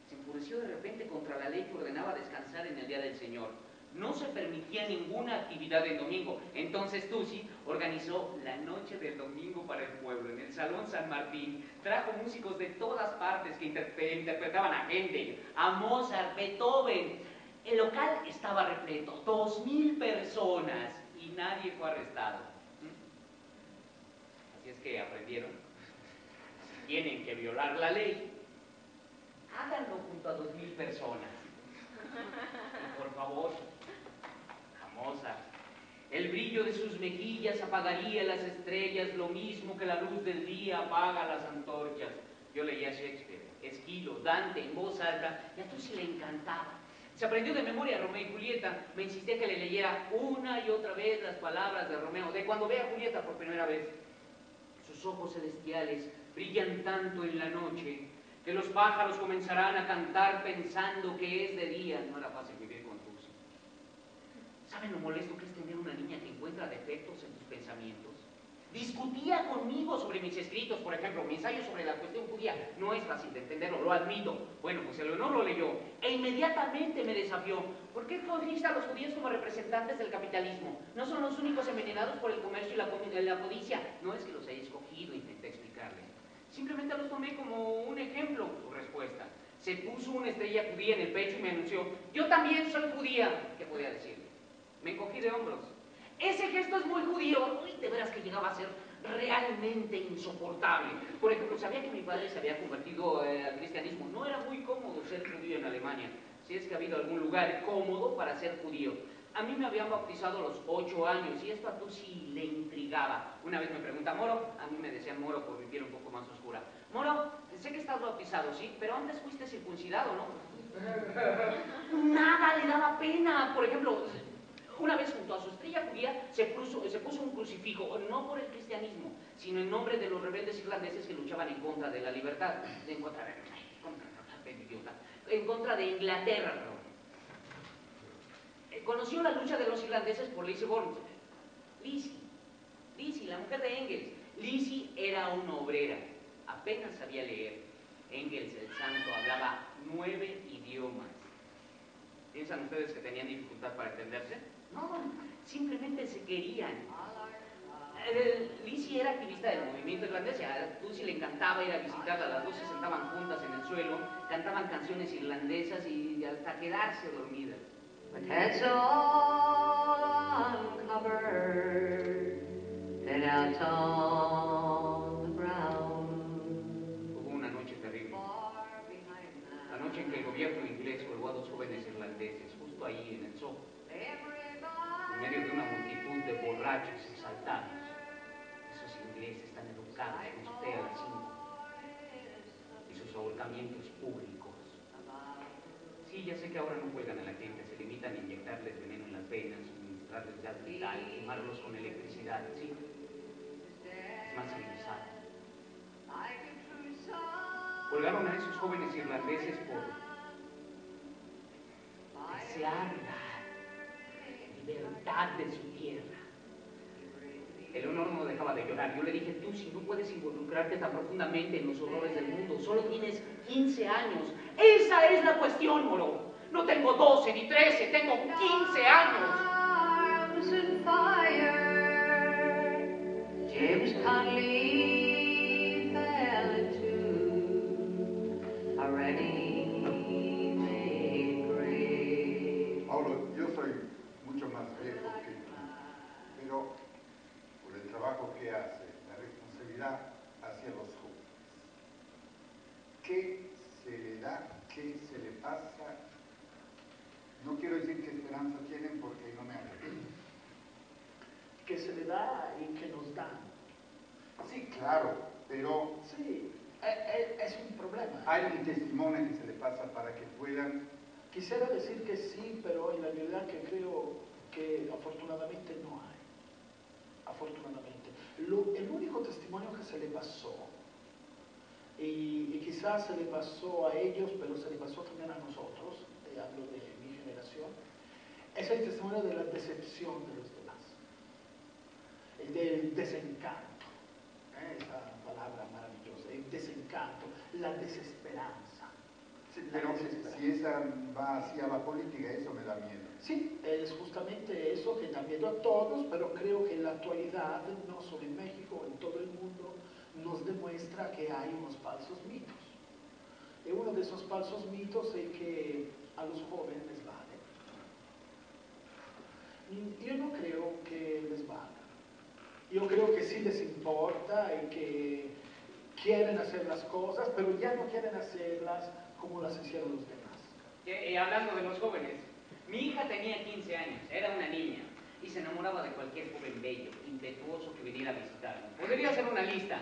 se enfureció de repente contra la ley que ordenaba descansar en el Día del Señor. No se permitía ninguna actividad en domingo. Entonces Tusi organizó la noche del domingo para el pueblo en el Salón San Martín. Trajo músicos de todas partes que interpretaban a Händel, a Mozart, Beethoven. El local estaba repleto, 2000 personas y nadie fue arrestado. Así es que aprendieron. Si tienen que violar la ley, háganlo junto a 2000 personas. Y por favor, a Mozart, el brillo de sus mejillas apagaría las estrellas, lo mismo que la luz del día apaga las antorchas. Yo leía Shakespeare, Esquilo, Dante en voz alta, y a Tusi le encantaba. Se aprendió de memoria Romeo y Julieta. Me insistía que le leyera una y otra vez las palabras de Romeo, de cuando ve a Julieta por primera vez. Sus ojos celestiales brillan tanto en la noche que los pájaros comenzarán a cantar pensando que es de día. No era fácil vivir con Tusi. ¿Saben lo molesto que es tener una niña que encuentra defectos en tus pensamientos? Discutía conmigo sobre mis escritos, por ejemplo, mi ensayo sobre la cuestión judía. No es fácil de entenderlo, lo admito. Bueno, pues Eleonor lo leyó e inmediatamente me desafió. ¿Por qué cogiste a los judíos como representantes del capitalismo? ¿No son los únicos envenenados por el comercio y la codicia? No es que los haya escogido, intenté explicarle. Simplemente los tomé como un ejemplo, su respuesta. Se puso una estrella judía en el pecho y me anunció: yo también soy judía. ¿Qué podía decirle? Me encogí de hombros. Ese gesto es muy judío. Uy, de veras que llegaba a ser realmente insoportable. Por ejemplo, sabía que mi padre se había convertido al cristianismo. No era muy cómodo ser judío en Alemania, si es que ha habido algún lugar cómodo para ser judío. A mí me habían bautizado a los 8 años y esto a Tusi le intrigaba. Una vez me pregunta, Moro, a mí me decían Moro por mi piel un poco más oscura. Moro, sé que estás bautizado, ¿sí? Pero antes fuiste circuncidado, ¿no? Nada le daba pena. Por ejemplo, una vez junto a su estrella judía se puso un crucifijo, no por el cristianismo, sino en nombre de los rebeldes irlandeses que luchaban en contra de la libertad, en contra de Inglaterra, perdón. Conoció la lucha de los irlandeses por Lizzie Borden. Lizzie, la mujer de Engels. Lizzie era una obrera, apenas sabía leer. Engels, el santo, hablaba 9 idiomas. ¿Piensan ustedes que tenían dificultad para entenderse? No, simplemente se querían. Lizzie era activista del movimiento irlandés, a Tusi le encantaba ir a visitarla, las dos se sentaban juntas en el suelo, cantaban canciones irlandesas y hasta quedarse dormidas. With heads all uncovered, head out on the ground. Hubo una noche terrible. La noche en que el gobierno inglés colgó a 2 jóvenes irlandeses, justo ahí en el Soho, en medio de una multitud de borrachos exaltados. Esos ingleses tan educados con su té a las 5 y sus ahorcamientos públicos. Sí, ya sé que ahora no juegan a la gente, se limitan a inyectarles veneno en las venas, suministrarles gas letal, quemarlos con electricidad, sí. Es más civilizado. Colgaron a esos jóvenes irlandeses por desear la libertad de su tierra. Eleonor no dejaba de llorar. Yo le dije, tú si no puedes involucrarte tan profundamente en los horrores del mundo, solo tienes 15 años. Esa es la cuestión, Moro. No tengo 12 ni 13, tengo 15 años. Arms and fire, James Conley fell into a ready-made grave. Paulo, yo soy mucho más viejo que tú, pero por el trabajo que hace, la responsabilidad hacia los jóvenes. ¿Qué se le da? ¿Qué se le pasa? No quiero decir qué esperanza tiene. da y que nos dan. Sí, claro, pero Sí, es un problema. hay un testimonio que se le pasa para que puedan... Quisiera decir que sí, pero en la realidad que creo que afortunadamente no hay. Afortunadamente. El único testimonio que se le pasó, y quizás se le pasó a ellos, pero se le pasó también a nosotros, hablo de mi generación, es el testimonio de la decepción de los demás, del desencanto, esa palabra maravillosa, el desencanto, la desesperanza. Sí, pero si esa va hacia la política, eso me da miedo. Sí, es justamente eso que da miedo a todos, pero creo que en la actualidad, no solo en México, en todo el mundo, nos demuestra que hay unos falsos mitos. Y uno de esos falsos mitos es que a los jóvenes les vale. Yo no creo que les valga. Yo creo que sí les importa y que quieren hacer las cosas, pero ya no quieren hacerlas como las hicieron los demás. Hablando de los jóvenes, mi hija tenía 15 años, era una niña, y se enamoraba de cualquier joven bello, impetuoso que viniera a visitarla. Podría hacer una lista.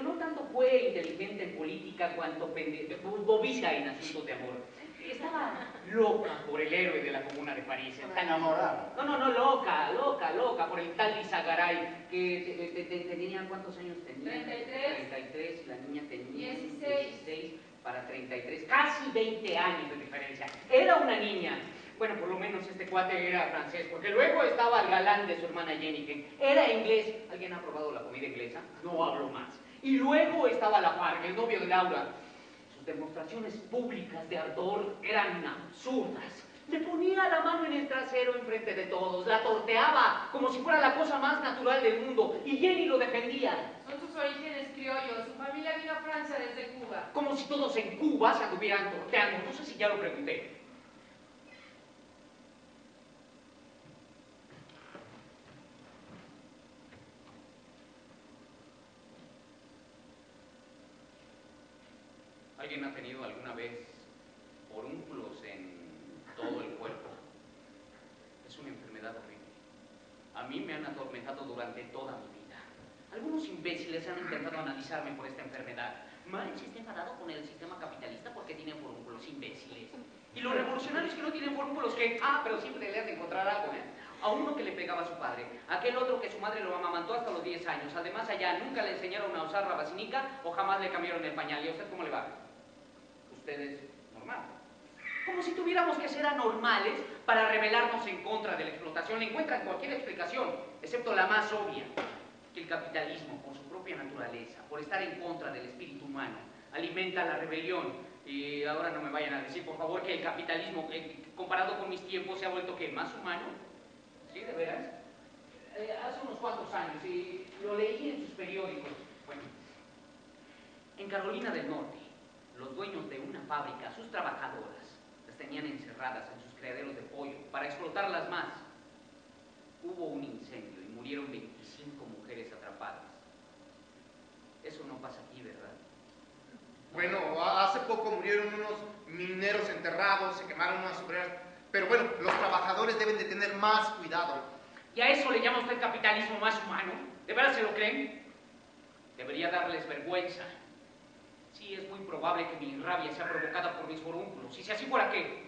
No tanto fue inteligente en política cuanto bobita en asuntos de amor. Estaba loca por el héroe de la Comuna de París. Enamorada. No, loca por el tal Lizagaray, que tenía, ¿cuántos años tenía? 33. 33, y la niña tenía 16. Para 33, casi 20 años de diferencia. Era una niña. Bueno, por lo menos este cuate era francés, porque luego estaba el galán de su hermana Jenny, que era inglés. ¿Alguien ha probado la comida inglesa? No hablo más. Y luego estaba Lafargue, el novio de Laura. Sus demostraciones públicas de ardor eran absurdas. Le ponía la mano en el trasero enfrente de todos, la torteaba como si fuera la cosa más natural del mundo, y Jenny lo defendía. Son sus orígenes criollos. Su familia vino a Francia desde Cuba. Como si todos en Cuba se anduvieran torteando. No sé si ya lo pregunté. ¿Alguien ha tenido alguna vez forúnculos en todo el cuerpo? Es una enfermedad horrible. A mí me han atormentado durante toda mi vida. Algunos imbéciles han intentado analizarme por esta enfermedad. Marx está enfadado con el sistema capitalista porque tiene forúnculos, imbéciles. Y los revolucionarios que no tienen forúnculos, ¿qué? Pero siempre le han de encontrar algo, ¿eh? A uno que le pegaba a su padre, aquel otro que su madre lo amamantó hasta los 10 años. Además, allá nunca le enseñaron a usar rabasinica o jamás le cambiaron el pañal. ¿Y a usted cómo le va? Usted es normal. Como si tuviéramos que ser anormales para rebelarnos en contra de la explotación. Le encuentran cualquier explicación, excepto la más obvia, que el capitalismo, por su propia naturaleza, por estar en contra del espíritu humano, alimenta la rebelión. Y ahora no me vayan a decir, por favor, que el capitalismo, comparado con mis tiempos, se ha vuelto, ¿qué? ¿Más humano? ¿Sí, de veras? Hace unos cuantos años, y lo leí en sus periódicos. Bueno, en Carolina del Norte, los dueños de una fábrica, sus trabajadoras, las tenían encerradas en sus criaderos de pollo para explotarlas más. Hubo un incendio y murieron 25 mujeres atrapadas. Eso no pasa aquí, ¿verdad? Bueno, hace poco murieron unos mineros enterrados, se quemaron unas obreras, pero bueno, los trabajadores deben de tener más cuidado. ¿Y a eso le llama usted capitalismo más humano? ¿De verdad se lo creen? Debería darles vergüenza. Sí, es muy probable que mi rabia sea provocada por mis forúnculos. Y si así fuera, ¿qué?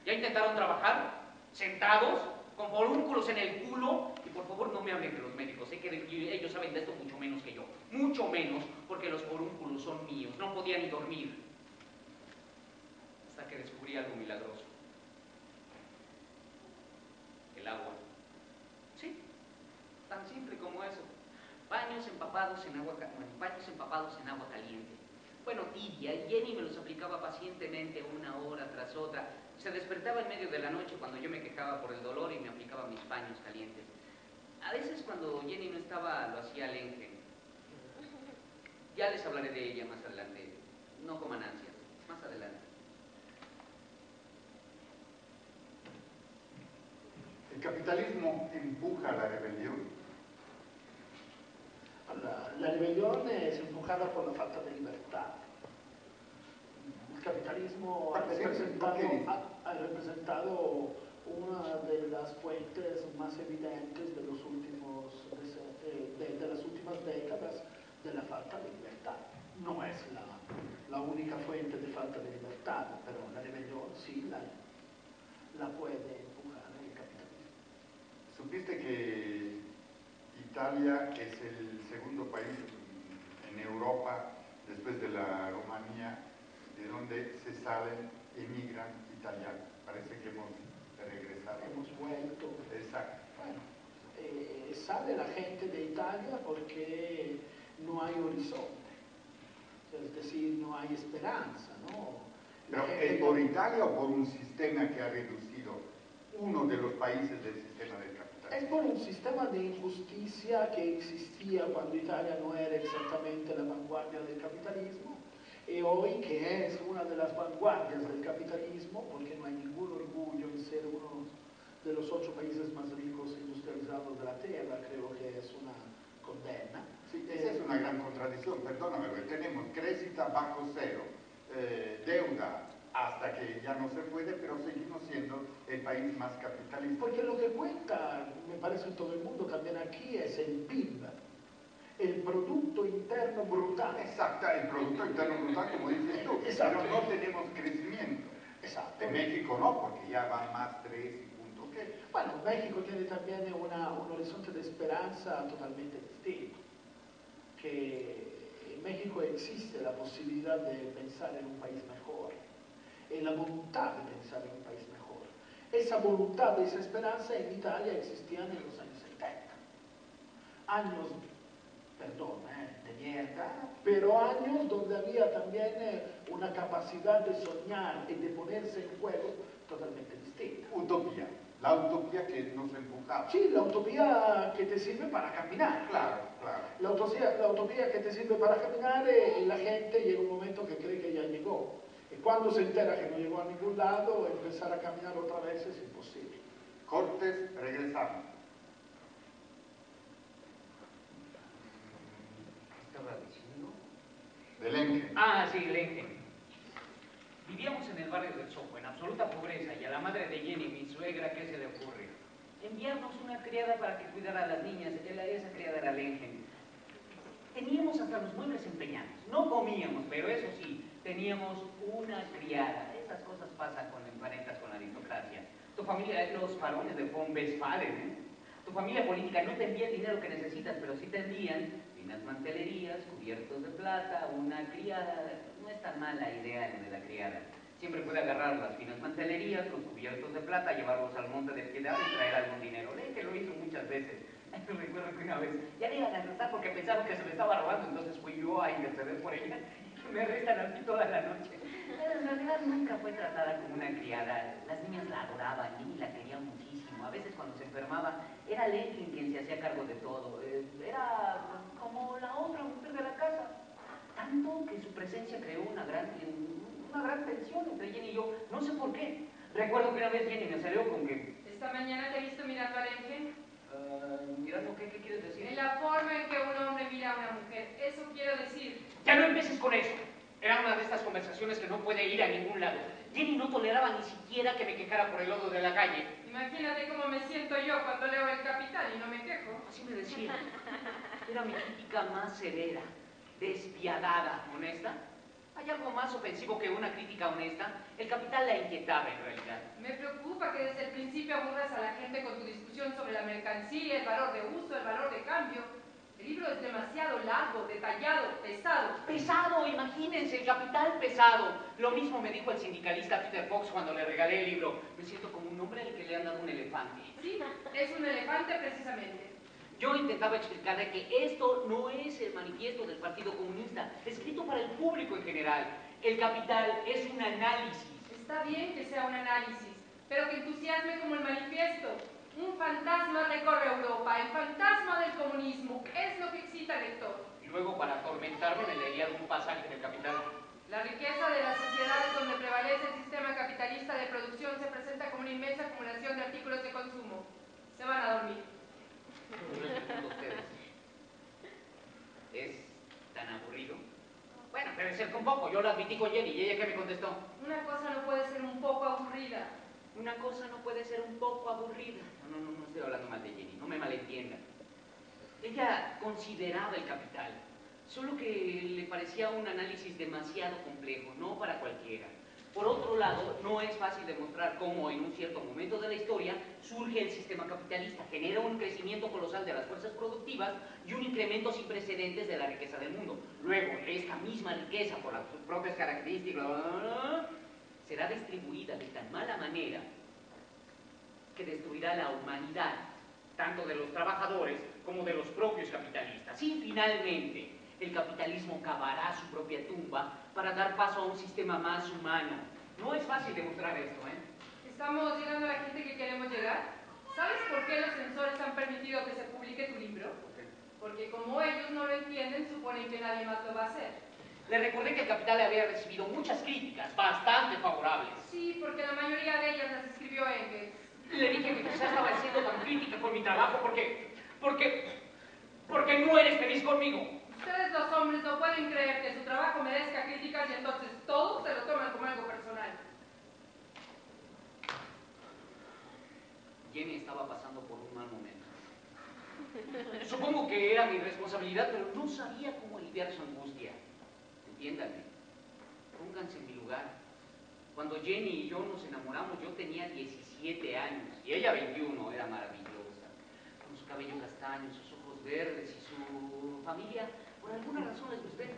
¿Ya intentaron trabajar? ¿Sentados? ¿Con forúnculos en el culo? Y por favor no me hablen de los médicos, sé que ellos saben de esto mucho menos que yo. Mucho menos porque los forúnculos son míos, no podía ni dormir. Hasta que descubrí algo milagroso. El agua. Sí, tan simple como eso. Baños empapados en agua caliente. Bueno, tibia, y Jenny me los aplicaba pacientemente una hora tras otra. Se despertaba en medio de la noche cuando yo me quejaba por el dolor y me aplicaba mis paños calientes. A veces cuando Jenny no estaba, lo hacía al Engen. Ya les hablaré de ella más adelante. No coman ansias, más adelante. ¿El capitalismo empuja a la rebelión? La rebelión es empujada por la falta de libertad. El capitalismo ha representado una de las fuentes más evidentes de los últimos de las últimas décadas de la falta de libertad. No es la única fuente de falta de libertad, pero la rebelión sí la puede empujar el capitalismo. ¿Supiste que Italia es el segundo país en Europa, después de la Rumanía, de donde se salen, emigran italianos? Parece que hemos de regresar. Hemos vuelto. Exacto. Bueno, sale la gente de Italia porque no hay horizonte, es decir, no hay esperanza, ¿no? ¿Pero es por Italia o por un sistema que ha reducido uno de los países del sistema del capitalismo? Es por un sistema de injusticia que existía cuando Italia no era exactamente la vanguardia del capitalismo, y hoy que es una de las vanguardias del capitalismo, porque no hay ningún orgullo en ser uno de los 8 países más ricos e industrializados de la Tierra, creo que es una condena. Sí, esa es una gran contradicción, perdóname, porque tenemos crecita bajo cero, deuda hasta que ya no se puede, pero seguimos siendo el país más capitalista. Porque lo que cuenta, me parece en todo el mundo, también aquí, es el PIB, el Producto Interno Brutal. Exacto, el Producto Interno Brutal, como dices tú, Exacto. pero no tenemos crecimiento. Exacto. En México no, porque ya va más 3 y punto qué. Bueno, México tiene también un horizonte de esperanza totalmente distinto, que en México existe la posibilidad de pensar en un país mejor, la voluntad de pensar en un país mejor. Esa voluntad, esa esperanza en Italia existían en los años 70. Años, perdón, de mierda, pero años donde había también una capacidad de soñar y de ponerse en juego totalmente distinta. Utopía, la utopía que nos empujaba. Sí, la utopía que te sirve para caminar. Claro, claro. La utopía que te sirve para caminar, la gente llega un momento que cree que ya llegó. Y cuando se entera que no llegó a ningún lado, empezar a caminar otra vez es imposible. Cortes, regresamos. ¿Qué estaba diciendo? Del Engen. Ah, sí, el Engen. Vivíamos en el barrio del Soco, en absoluta pobreza, y a la madre de Jenny, mi suegra, ¿qué se le ocurre? Enviarnos una criada para que cuidara a las niñas. Esa criada era el Engen. Teníamos hasta los muebles empeñados. No comíamos, pero eso sí, teníamos una criada. Esas cosas pasan con emparentas con la aristocracia. Tu familia, los varones de von Westphalen, ¿eh? Tu familia política no te envía el dinero que necesitas, pero sí te envían finas mantelerías, cubiertos de plata, una criada. No es tan mala idea lo de la criada. Siempre puede agarrar las finas mantelerías, los cubiertos de plata, llevarlos al monte de Piedad y traer algún dinero. Lee que lo hizo muchas veces. Recuerdo que una vez ya le iban a arrestar porque pensaron que se me estaba robando, entonces fui yo a interceder por ella y me arrestan así toda la noche. Pero en realidad nunca fue tratada como una criada. Las niñas la adoraban y la querían muchísimo. A veces cuando se enfermaba era Lenkin quien se hacía cargo de todo. Era como la otra mujer de la casa. Tanto que su presencia creó una gran tensión entre Jenny y yo. No sé por qué. Recuerdo que una vez Jenny me salió con que... ¿Esta mañana te he visto mirando al Engen? Mirando, ¿qué quieres decir? En la forma en que un hombre mira a una mujer. Eso quiero decir. Ya no empieces con eso. Era una de estas conversaciones que no puede ir a ningún lado. Jenny no toleraba ni siquiera que me quejara por el lodo de la calle. Imagínate cómo me siento yo cuando leo El Capital y no me quejo. Así me decía. Era mi crítica más severa, despiadada, honesta. ¿Hay algo más ofensivo que una crítica honesta? El Capital la inquietaba en realidad. Me preocupa que desde el principio aburras a la gente con tu discusión sobre la mercancía, el valor de uso, el valor de cambio. El libro es demasiado largo, detallado, pesado. ¡Pesado! Imagínense, El Capital pesado. Lo mismo me dijo el sindicalista Peter Fox cuando le regalé el libro. Me siento como un hombre al que le han dado un elefante. Sí, es un elefante precisamente. Yo intentaba explicarle que esto no es el manifiesto del Partido Comunista, escrito para el público en general. El Capital es un análisis. Está bien que sea un análisis, pero que entusiasme como el manifiesto. Un fantasma recorre Europa, el fantasma del comunismo. Es lo que excita al lector. Y luego, para atormentarme, me leía algún pasaje del Capital. La riqueza de las sociedades donde prevalece el sistema capitalista de producción se presenta como una inmensa acumulación de artículos de consumo. Se van a dormir. Ustedes. ¿Es tan aburrido? Bueno, debe ser un poco. Yo lo admití con Jenny y ella que me contestó. Una cosa no puede ser un poco aburrida. Una cosa no puede ser un poco aburrida. No estoy hablando mal de Jenny, no me malentiendan. Ella consideraba el capital, solo que le parecía un análisis demasiado complejo, no para cualquiera. Por otro lado, no es fácil demostrar cómo en un cierto momento de la historia surge el sistema capitalista, genera un crecimiento colosal de las fuerzas productivas y un incremento sin precedentes de la riqueza del mundo. Luego, esta misma riqueza, por las propias características, será distribuida de tan mala manera que destruirá la humanidad, tanto de los trabajadores como de los propios capitalistas. Y finalmente, el capitalismo cavará su propia tumba para dar paso a un sistema más humano. No es fácil demostrar esto, ¿eh? ¿Estamos llegando a la gente que queremos llegar? ¿Sabes por qué los censores han permitido que se publique tu libro? Porque como ellos no lo entienden, suponen que nadie más lo va a hacer. Le recordé que el Capital había recibido muchas críticas, bastante favorables. Sí, porque la mayoría de ellas las escribió Engels. Le dije que quizás estaba siendo tan crítica con mi trabajo porque no eres feliz conmigo. Ustedes los hombres no pueden creer que su trabajo merezca críticas y entonces todos se lo toman como algo personal. Jenny estaba pasando por un mal momento. Supongo que era mi responsabilidad, pero no sabía cómo aliviar su angustia. Entiéndanme, pónganse en mi lugar. Cuando Jenny y yo nos enamoramos, yo tenía 17 años y ella 21, era maravillosa. Con su cabello castaño, sus ojos verdes y su familia, por alguna razón les gusté.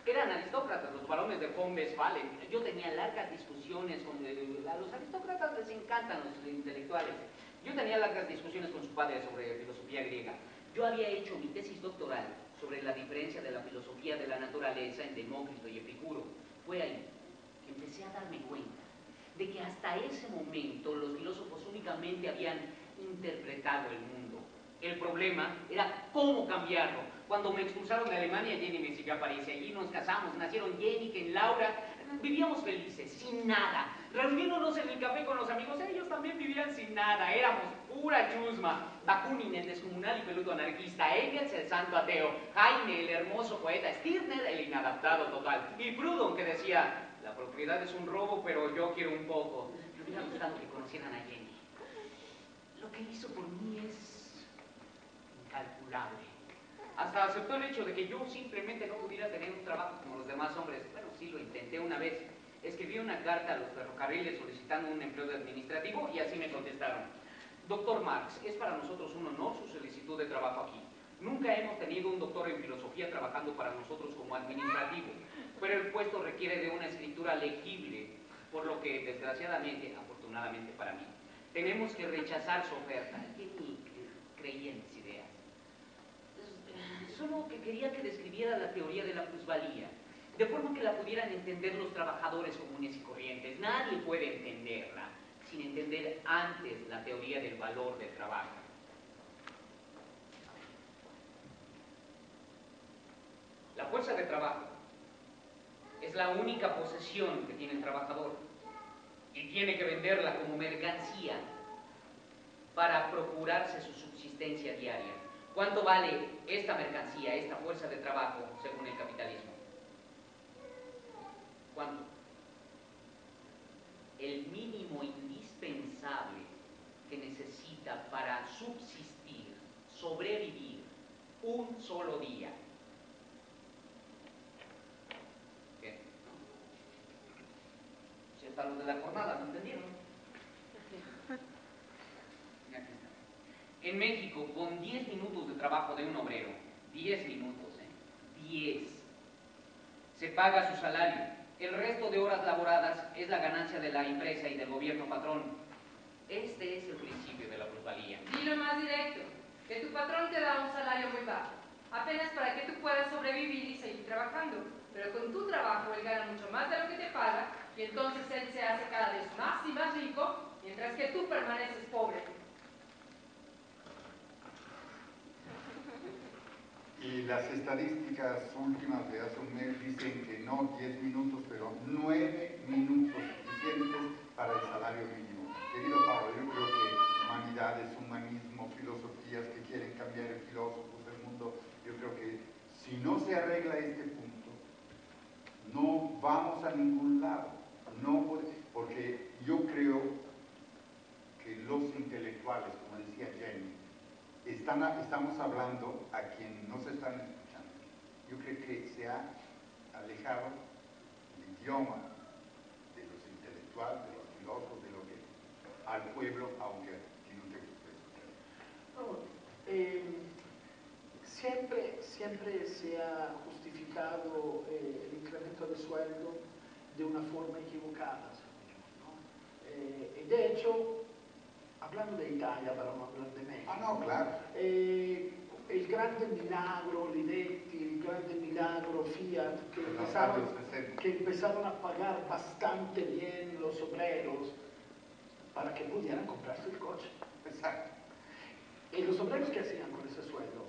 Eran aristócratas, los varones de von Westphalen. Yo tenía largas discusiones con... A los aristócratas les encantan los intelectuales. Yo tenía largas discusiones con su padre sobre filosofía griega. Yo había hecho mi tesis doctoral sobre la diferencia de la filosofía de la naturaleza en Demócrito y Epicuro. Fue ahí que empecé a darme cuenta de que hasta ese momento los filósofos únicamente habían interpretado el mundo. El problema era cómo cambiarlo. Cuando me expulsaron de Alemania, Jenny me siguió a París y allí nos casamos. Nacieron Jenny, Ken, Laura. Vivíamos felices, sin nada. Reuniéndonos en el café con los amigos, ellos también vivían sin nada. Éramos pura chusma. Bakunin, el descomunal y peludo anarquista. Engels, el santo ateo. Heine, el hermoso poeta. Stirner, el inadaptado total. Y Proudhon, que decía, la propiedad es un robo, pero yo quiero un poco. Me hubiera gustado que conocieran a Jenny. Lo que hizo por mí es incalculable. Hasta aceptó el hecho de que yo simplemente no pudiera tener un trabajo como los demás hombres. Bueno, sí, lo intenté una vez. Escribí una carta a los ferrocarriles solicitando un empleo de administrativo y así me contestaron. Doctor Marx, es para nosotros un honor su solicitud de trabajo aquí. Nunca hemos tenido un doctor en filosofía trabajando para nosotros como administrativo, pero el puesto requiere de una escritura legible, por lo que, desgraciadamente, afortunadamente para mí, tenemos que rechazar su oferta. Jenny creía en mis ideas. Solo que quería que describiera la teoría de la plusvalía, de forma que la pudieran entender los trabajadores comunes y corrientes. Nadie puede entenderla sin entender antes la teoría del valor del trabajo. La fuerza de trabajo es la única posesión que tiene el trabajador y tiene que venderla como mercancía para procurarse su subsistencia diaria. ¿Cuánto vale esta mercancía, esta fuerza de trabajo, según el capitalismo? ¿Cuánto? El mínimo indispensable que necesita para subsistir, sobrevivir, un solo día. ¿Qué? Si hasta los de la jornada, ¿no entendieron? En México, con 10 minutos de trabajo de un obrero, 10 minutos, 10, se paga su salario. El resto de horas laboradas es la ganancia de la empresa y del gobierno patrón. Este es el principio de la plusvalía. Dilo más directo, que tu patrón te da un salario muy bajo, apenas para que tú puedas sobrevivir y seguir trabajando. Pero con tu trabajo él gana mucho más de lo que te paga y entonces él se hace cada vez más y más rico, mientras que tú permaneces pobre. Y las estadísticas últimas de hace un mes dicen que no 10 minutos, pero 9 minutos suficientes para el salario mínimo. Querido Pablo, yo creo que humanidades, humanismo, filosofías que quieren cambiar el filósofos, el mundo, yo creo que si no se arregla este punto, no vamos a ningún lado. No, porque yo creo que los intelectuales, como decía Jenny, están estamos hablando a quien no se están escuchando. Yo creo que se ha alejado el idioma de los intelectuales, de los filósofos, de lo que al pueblo, aunque aquí no te guste escuchar. Siempre se ha justificado el incremento de sueldo de una forma equivocada, ¿no? Y de hecho, hablando de Italia, para no hablar de México, no, claro. Il grande milagro, Linetti, il grande milagro Fiat, que empezaron a pagar bastante bien los obreros para que pudieran comprarse el coche. Exacto. Y los obreros, ¿qué hacían con ese sueldo?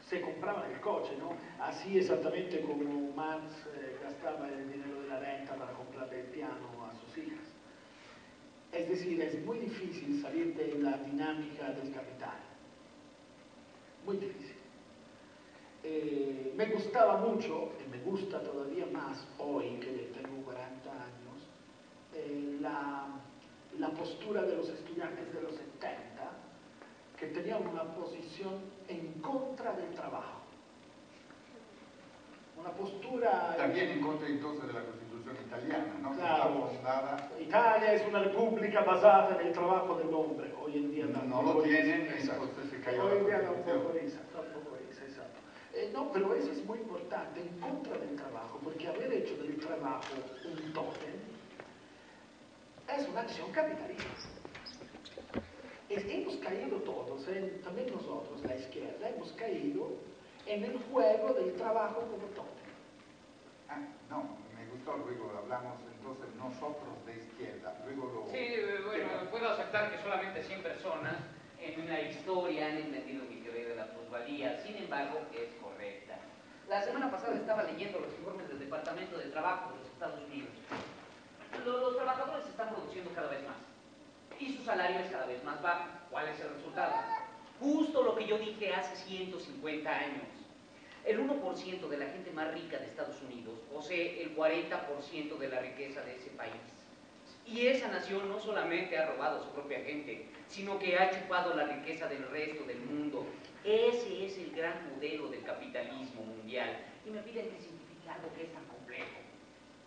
Se compraban el coche, ¿no? Así exactamente como Marx gastaba el dinero de la renta para comprarle el piano a sus hijas. Es decir, es muy difícil salir de la dinámica del capital. Muy difícil. Me gustaba mucho, y me gusta todavía más hoy que tengo 40 años, la postura de los estudiantes de los 70, que tenían una posición en contra del trabajo. Una postura... También en contra entonces de la Constitución italiana, ¿no? Claro. Que está fundada... Italia es una república basada en el trabajo del hombre. Hoy en día no lo tienen, entonces se cayó hoy en la día Constitución. tampoco es, exacto. No, pero eso es muy importante, en contra del trabajo, porque haber hecho del trabajo un tótem es una acción capitalista. Hemos caído todos, también nosotros, la izquierda, hemos caído en el juego del trabajo como tótem. No, me gustó, luego hablamos entonces nosotros de izquierda, luego lo... Sí, bueno, puedo aceptar que solamente 100 personas en la historia han entendido mi teoría de la plusvalía, sin embargo, es correcta. La semana pasada estaba leyendo los informes del Departamento de Trabajo de los Estados Unidos. Los trabajadores están produciendo cada vez más y su salario es cada vez más bajo. ¿Cuál es el resultado? Justo lo que yo dije hace 150 años. El 1% de la gente más rica de Estados Unidos posee el 40% de la riqueza de ese país. Y esa nación no solamente ha robado a su propia gente, sino que ha chupado la riqueza del resto del mundo. Ese es el gran modelo del capitalismo mundial. Y me piden que simplifique algo que es tan complejo.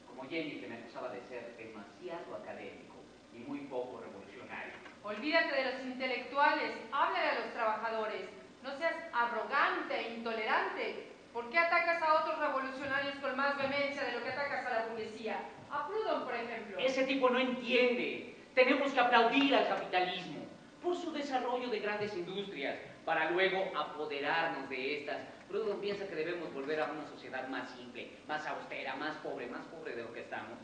Como Jenny, que me acusaba de ser demasiado académico y muy poco revolucionario. Olvídate de los intelectuales, háblale a los trabajadores. No seas arrogante e intolerante. ¿Por qué atacas a otros revolucionarios con más vehemencia de lo que atacas a la burguesía? A Proudhon, por ejemplo. Ese tipo no entiende. Tenemos que aplaudir al capitalismo por su desarrollo de grandes industrias para luego apoderarnos de estas. Proudhon piensa que debemos volver a una sociedad más simple, más austera, más pobre de lo que estamos.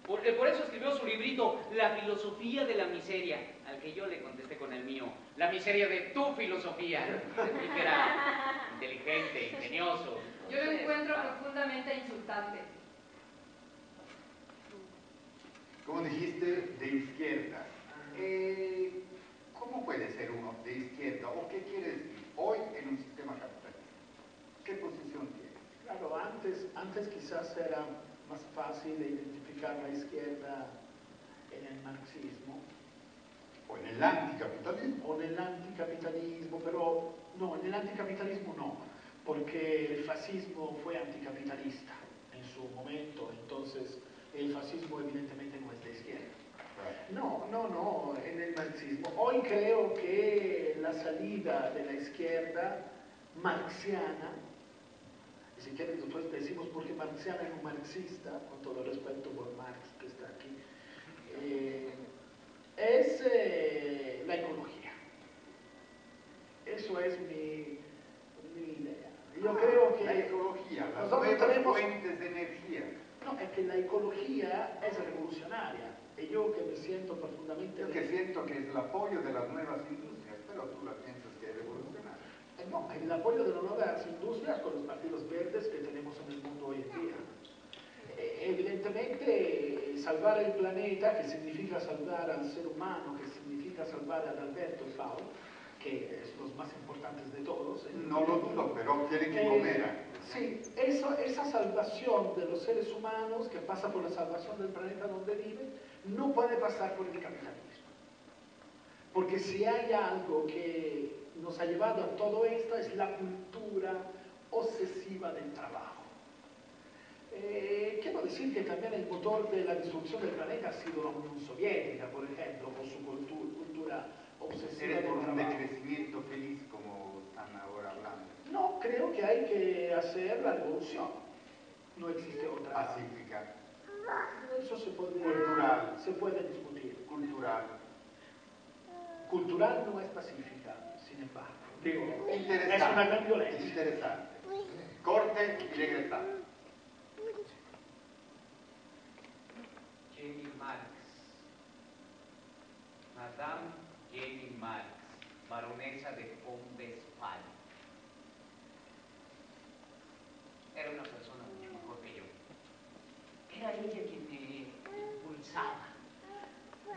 Por eso escribió su librito La filosofía de la miseria, al que yo le contesté con el mío, la miseria de tu filosofía. Que era inteligente, ingenioso. Yo lo encuentro profundamente insultante. Como dijiste, de izquierda. ¿Cómo puede ser uno de izquierda? ¿O qué quiere decir hoy en un sistema capitalista? ¿Qué posición tiene? Claro, antes quizás era más fácil identificar la izquierda en el marxismo. O en el anticapitalismo. O en el anticapitalismo, pero no, en el anticapitalismo no, porque el fascismo fue anticapitalista en su momento, entonces el fascismo evidentemente no es de izquierda. No, en el marxismo. Hoy creo que la salida de la izquierda marxiana, y si quieren después decimos por qué marxiana y no marxista, con todo respeto por Marx que está aquí, es la ecología. Eso es mi idea. Yo creo que la ecología, las nosotros nuevas fuentes de energía. No, es que la ecología es revolucionaria. Y yo que me siento profundamente... Yo que siento que es el apoyo de las nuevas industrias, pero tú la piensas que es revolucionaria. No, el apoyo de las nuevas industrias con los partidos verdes que tenemos en el mundo hoy en día. Evidentemente, salvar el planeta, que significa salvar al ser humano, que significa salvar al Alberto y Paul, que es los más importantes de todos. No lo dudo, pero tienen que comer. Sí, esa salvación de los seres humanos, que pasa por la salvación del planeta donde viven, no puede pasar por el capitalismo. Porque si hay algo que nos ha llevado a todo esto es la cultura obsesiva del trabajo. Quiero decir que también el motor de la destrucción del planeta ha sido la Unión Soviética, por ejemplo, con su cultura obsesiva ¿Eres del por un trabajo. decrecimiento feliz como están ahora hablando? No, creo que hay que hacer la revolución. No existe otra. Pacífica. Eso se puede discutir. Cultural. Cultural no es pacífica, sin embargo. Digo, Interesante. es una gran violencia. Interesante. Corte y regresamos. Jenny Marx. Madame Jenny Marx, baronesa de Pombespal. Era una persona mucho mejor que yo. Era ella quien me impulsaba.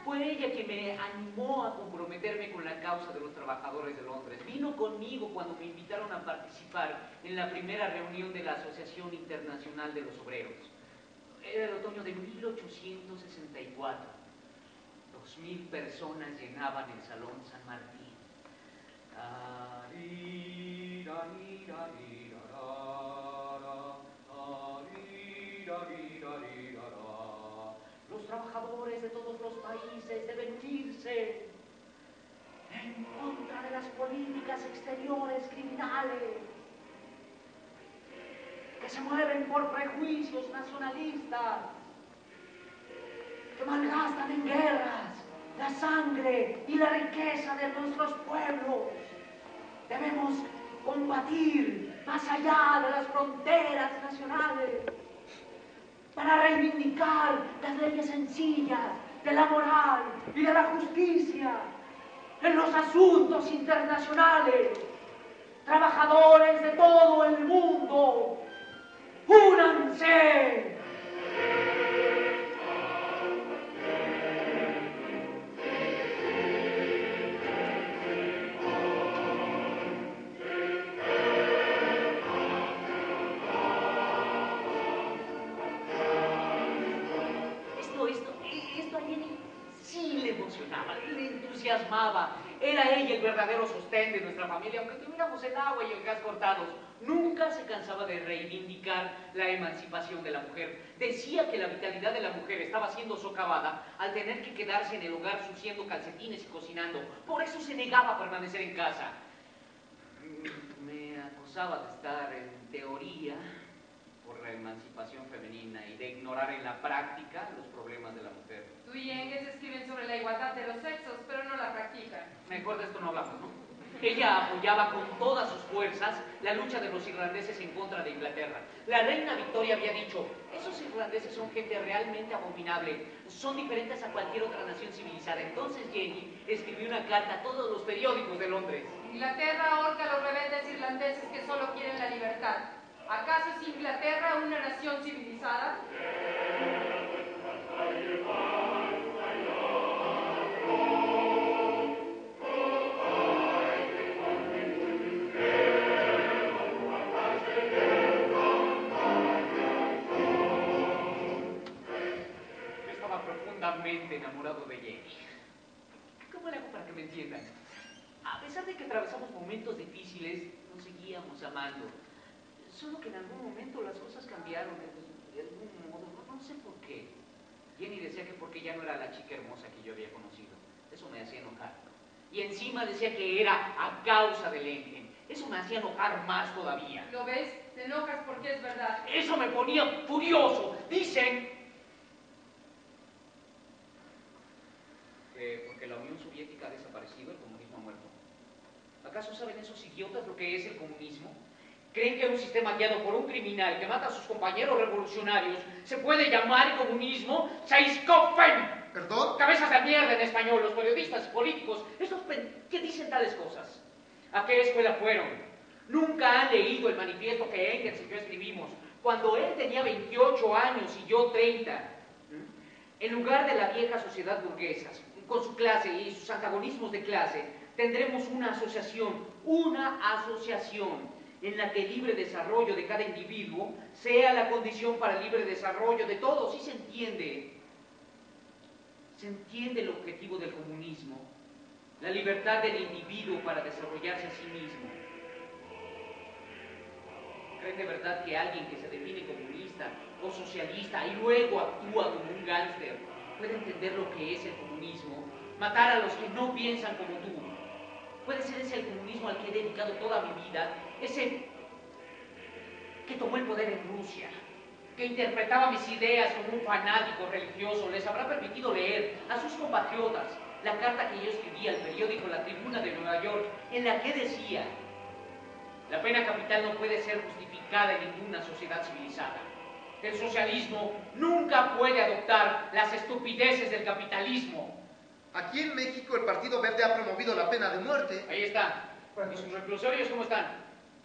Fue ella quien me animó a comprometerme con la causa de los trabajadores de Londres. Vino conmigo cuando me invitaron a participar en la primera reunión de la Asociación Internacional de los Obreros. Era el otoño de 1864. 2000 personas llenaban el Salón San Martín. Los trabajadores de todos los países deben unirse en contra de las políticas exteriores criminales que se mueven por prejuicios nacionalistas, que malgastan en guerras la sangre y la riqueza de nuestros pueblos. Debemos combatir más allá de las fronteras nacionales para reivindicar las leyes sencillas de la moral y de la justicia en los asuntos internacionales. Trabajadores de todo el mundo, ¡únanse! Esto a Jenny sí le emocionaba, le entusiasmaba. Era ella el verdadero sostén de nuestra familia, aunque tuviéramos el agua y el gas cortados. Nunca se cansaba de reivindicar la emancipación de la mujer. Decía que la vitalidad de la mujer estaba siendo socavada al tener que quedarse en el hogar suciendo calcetines y cocinando. Por eso se negaba a permanecer en casa. Me acusaba de estar en teoría por la emancipación femenina y de ignorar en la práctica los problemas de la mujer. Tú y Engels escriben sobre la igualdad de los sexos, pero no la practican. Mejor de esto no hablamos, ¿no? Ella apoyaba con todas sus fuerzas la lucha de los irlandeses en contra de Inglaterra. La reina Victoria había dicho, esos irlandeses son gente realmente abominable, son diferentes a cualquier otra nación civilizada. Entonces Jenny escribió una carta a todos los periódicos de Londres. Inglaterra ahorca a los rebeldes irlandeses que solo quieren la libertad. ¿Acaso es Inglaterra una nación civilizada? Yo estaba profundamente enamorado de Jenny. ¿Cómo le hago para que me entiendan? A pesar de que atravesamos momentos difíciles, nos seguíamos amando. Solo que en algún momento las cosas cambiaron de algún modo, no sé por qué. Jenny decía que porque ya no era la chica hermosa que yo había conocido. Eso me hacía enojar. Y encima decía que era a causa del Engen. Eso me hacía enojar más todavía. ¿Lo ves? Te enojas porque es verdad. Eso me ponía furioso. Dicen que porque la Unión Soviética ha desaparecido, el comunismo ha muerto. ¿Acaso saben esos idiotas lo que es el comunismo? ¿Creen que un sistema guiado por un criminal que mata a sus compañeros revolucionarios se puede llamar comunismo? ¡Scheißkopfen! ¿Perdón? Cabezas de mierda en español, los periodistas políticos, estos que dicen tales cosas. ¿A qué escuela fueron? Nunca han leído el manifiesto que Engels y yo escribimos cuando él tenía 28 años y yo 30. En lugar de la vieja sociedad burguesa, con su clase y sus antagonismos de clase, tendremos una asociación en la que el libre desarrollo de cada individuo sea la condición para el libre desarrollo de todos. ¿Sí se entiende? ¿Se entiende el objetivo del comunismo? la libertad del individuo para desarrollarse a sí mismo. ¿Creen de verdad que alguien que se define comunista o socialista y luego actúa como un gángster puede entender lo que es el comunismo? Matar a los que no piensan como tú. Puede ser ese el comunismo al que he dedicado toda mi vida, ese que tomó el poder en Rusia, que interpretaba mis ideas como un fanático religioso. Les habrá permitido leer a sus compatriotas la carta que yo escribí al periódico La Tribuna de Nueva York, en la que decía: la pena capital no puede ser justificada en ninguna sociedad civilizada. El socialismo nunca puede adoptar las estupideces del capitalismo. Aquí en México el Partido Verde ha promovido la pena de muerte. Ahí está. ¿Y sus reclusorios cómo están?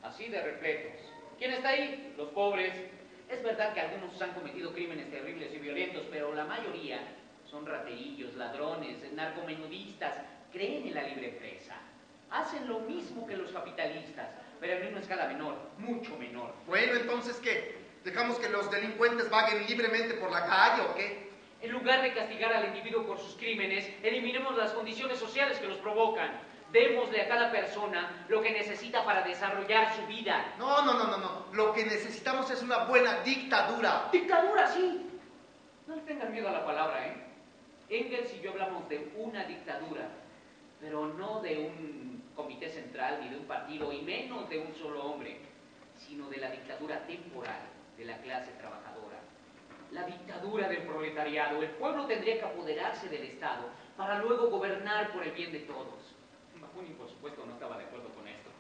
Así de repletos. ¿Quién está ahí? Los pobres. Es verdad que algunos han cometido crímenes terribles y violentos, pero la mayoría son raterillos, ladrones, narcomenudistas. Creen en la libre empresa. Hacen lo mismo que los capitalistas, pero en una escala menor, mucho menor. Bueno, entonces, ¿qué? ¿Dejamos que los delincuentes vaguen libremente por la calle o qué? En lugar de castigar al individuo por sus crímenes, eliminemos las condiciones sociales que los provocan. Démosle a cada persona lo que necesita para desarrollar su vida. No. Lo que necesitamos es una buena dictadura. ¡Dictadura, sí! No le tengan miedo a la palabra, ¿eh? Engels y yo hablamos de una dictadura, pero no de un comité central ni de un partido, y menos de un solo hombre, sino de la dictadura temporal de la clase trabajadora. La dictadura del proletariado. El pueblo tendría que apoderarse del Estado para luego gobernar por el bien de todos. Bakunin, por supuesto, no estaba de acuerdo con esto.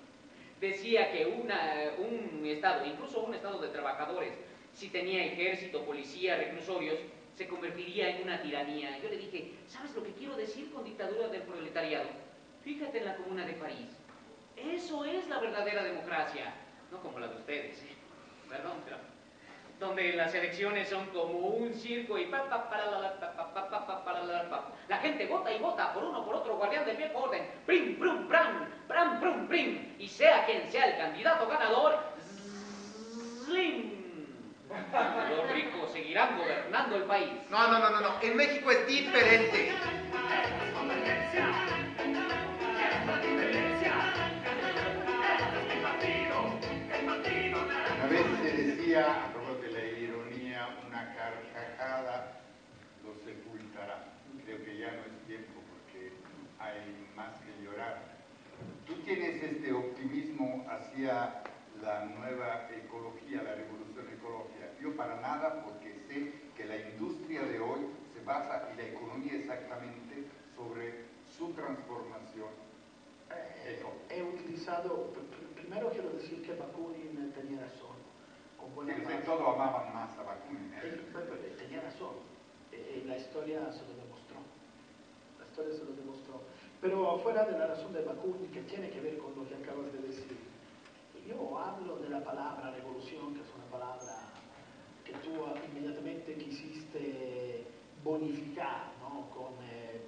Decía que un Estado, incluso un Estado de trabajadores, si tenía ejército, policía, reclusorios, se convertiría en una tiranía. Yo le dije: ¿sabes lo que quiero decir con dictadura del proletariado? Fíjate en la Comuna de París. Eso es la verdadera democracia. No como la de ustedes, ¿eh? Perdón, pero donde las elecciones son como un circo y la gente vota y vota por uno, por otro, guardián del viejo orden. Prim, prum, pram, pram, prum, prim. Y sea quien sea el candidato ganador, ¡zlim! Los ricos seguirán gobernando el país. No. En México es diferente. Una vez se decía, a propósito de la ironía, una carcajada lo sepultará. Creo que ya no es tiempo porque hay más que llorar. Tú tienes este optimismo hacia la nueva ecología, la revolución ecológica. Yo para nada, porque sé que la industria de hoy se basa, y la economía exactamente, sobre su transformación ecológica. He utilizado, primero quiero decir que Bakunin tenía razón. Con buena Sí, base. todo amaban más a Bakunin. Tenía razón. La historia se lo demostró. La historia se lo demostró. Pero fuera de la razón de Bakunin, que tiene que ver con lo que acabas de decir, yo hablo de la palabra revolución, que es una palabra que tú inmediatamente quisiste bonificar, ¿no? Con,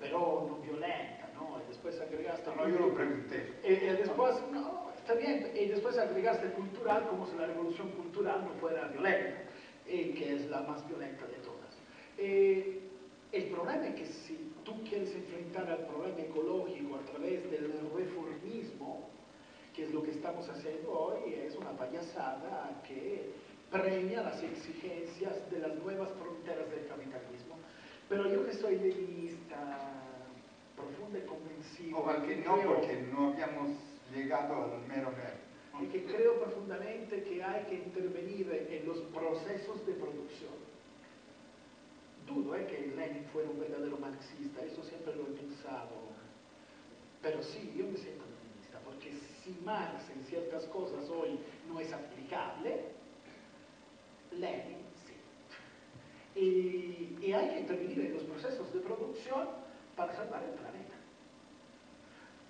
pero no violenta, ¿no? Y después agregaste... No, yo lo pregunté. Después, no, está bien, y después agregaste cultural como si la revolución cultural no fuera violenta, que es la más violenta de todas. El problema es que si tú quieres enfrentar al problema ecológico a través del reformismo, que es lo que estamos haciendo hoy, es una payasada que premia las exigencias de las nuevas fronteras del capitalismo. Pero yo que soy leninista, profundo y convencido... Ojalá que no, porque no habíamos llegado al mero mero. Y que creo profundamente que hay que intervenir en los procesos de producción. Dudo que Lenin fuera un verdadero marxista, eso siempre lo he pensado. Pero sí, yo me siento leninista, porque si Marx en ciertas cosas hoy no es aplicable, Lenin sí. Y hay que intervenir en los procesos de producción para salvar el planeta.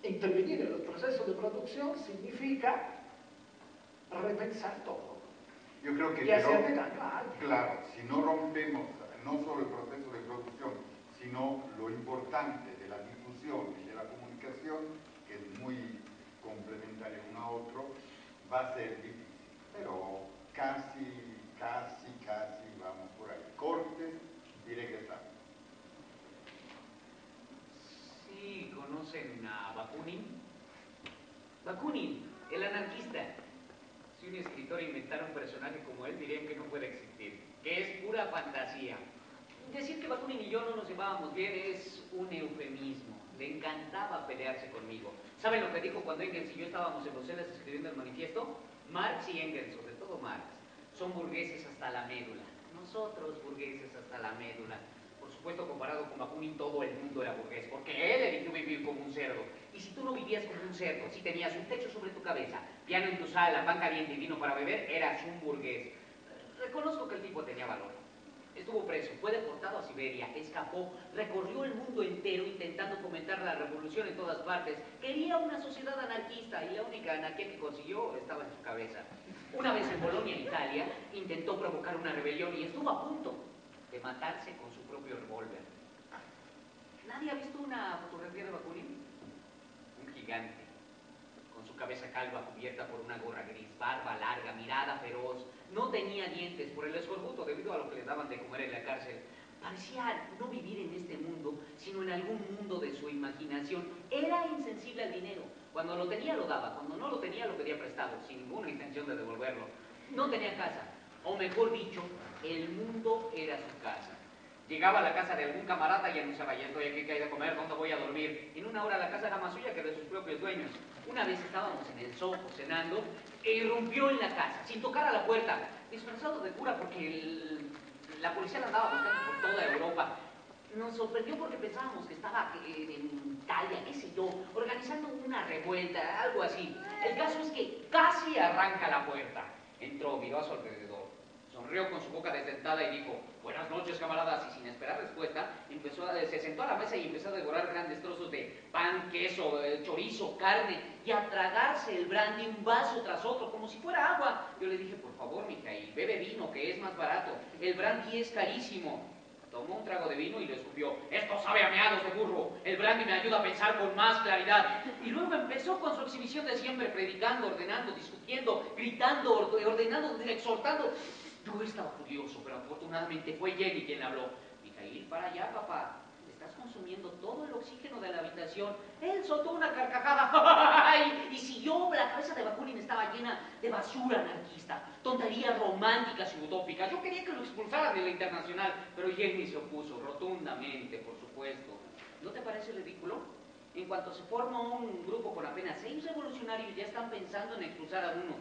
Intervenir en los procesos de producción significa repensar todo. Yo creo que... Y hacerle daño a alguien. Claro, si no rompemos no solo el proceso de producción, sino lo importante de la difusión y de la comunicación, que es muy complementario uno a otro, va a ser difícil. Pero casi vamos por ahí. Cortes y regresamos. Sí, conozco ¿Conocen a Bakunin? Bakunin, el anarquista. Si un escritor inventara un personaje como él, dirían que no puede existir, que es pura fantasía. Decir que Bakunin y yo no nos llevábamos bien es un eufemismo. Le encantaba pelearse conmigo. ¿Saben lo que dijo cuando Engels y yo estábamos en Bruselas escribiendo el manifiesto? Marx y Engels, sobre todo Marx, son burgueses hasta la médula. Nosotros burgueses hasta la médula. Por supuesto, comparado con Bakunin, todo el mundo era burgués, porque él eligió vivir como un cerdo. Y si tú no vivías como un cerdo, si tenías un techo sobre tu cabeza, piano en tu sala, pan caliente y vino para beber, eras un burgués. Reconozco que el tipo tenía valor. Estuvo preso, fue deportado a Siberia, escapó, recorrió el mundo entero intentando fomentar la revolución en todas partes. Quería una sociedad anarquista y la única anarquía que consiguió estaba en su cabeza. Una vez en Bolonia, Italia, intentó provocar una rebelión y estuvo a punto de matarse con su propio revólver. ¿Nadie ha visto una fotografía de Bakunin? Un gigante, con su cabeza calva cubierta por una gorra gris, barba larga, mirada feroz. No tenía dientes por el escorbuto debido a lo que le daban de comer en la cárcel. Parecía no vivir en este mundo, sino en algún mundo de su imaginación. Era insensible al dinero. Cuando lo tenía lo daba, cuando no lo tenía lo pedía prestado, sin ninguna intención de devolverlo. No tenía casa, o mejor dicho, el mundo era su casa. Llegaba a la casa de algún camarada y anunciaba: ya estoy aquí, que hay de comer, ¿dónde voy a dormir? En una hora la casa era más suya que de sus propios dueños. Una vez estábamos en el Soho cenando e irrumpió en la casa, sin tocar a la puerta, disfrazado de cura porque la policía la andaba buscando por toda Europa. Nos sorprendió porque pensábamos que estaba en Italia, qué sé yo, organizando una revuelta, algo así. El caso es que casi arranca la puerta. Entró, miró a su alrededor, sonrió con su boca desdentada y dijo: buenas noches, camaradas. Y sin esperar respuesta, se sentó a la mesa y empezó a devorar grandes trozos de pan, queso, chorizo, carne, y a tragarse el brandy un vaso tras otro, como si fuera agua. Yo le dije: por favor, Mijail, bebe vino, que es más barato. El brandy es carísimo. Tomó un trago de vino y lo escupió. Esto sabe a meados de burro. El brandy me ayuda a pensar con más claridad. Y luego empezó con su exhibición de siempre, predicando, ordenando, discutiendo, gritando, ordenando, exhortando. Yo estaba furioso, pero afortunadamente fue Jenny quien habló. Mijail, para allá, papá. Estás consumiendo todo el oxígeno de la habitación. Él soltó una carcajada. Y siguió. La cabeza de Bakunin estaba llena de basura anarquista, tonterías románticas y utópicas. Yo quería que lo expulsaran de la Internacional, pero Jenny se opuso rotundamente, por supuesto. ¿No te parece ridículo? En cuanto se forma un grupo con apenas 6 revolucionarios, ya están pensando en expulsar a uno.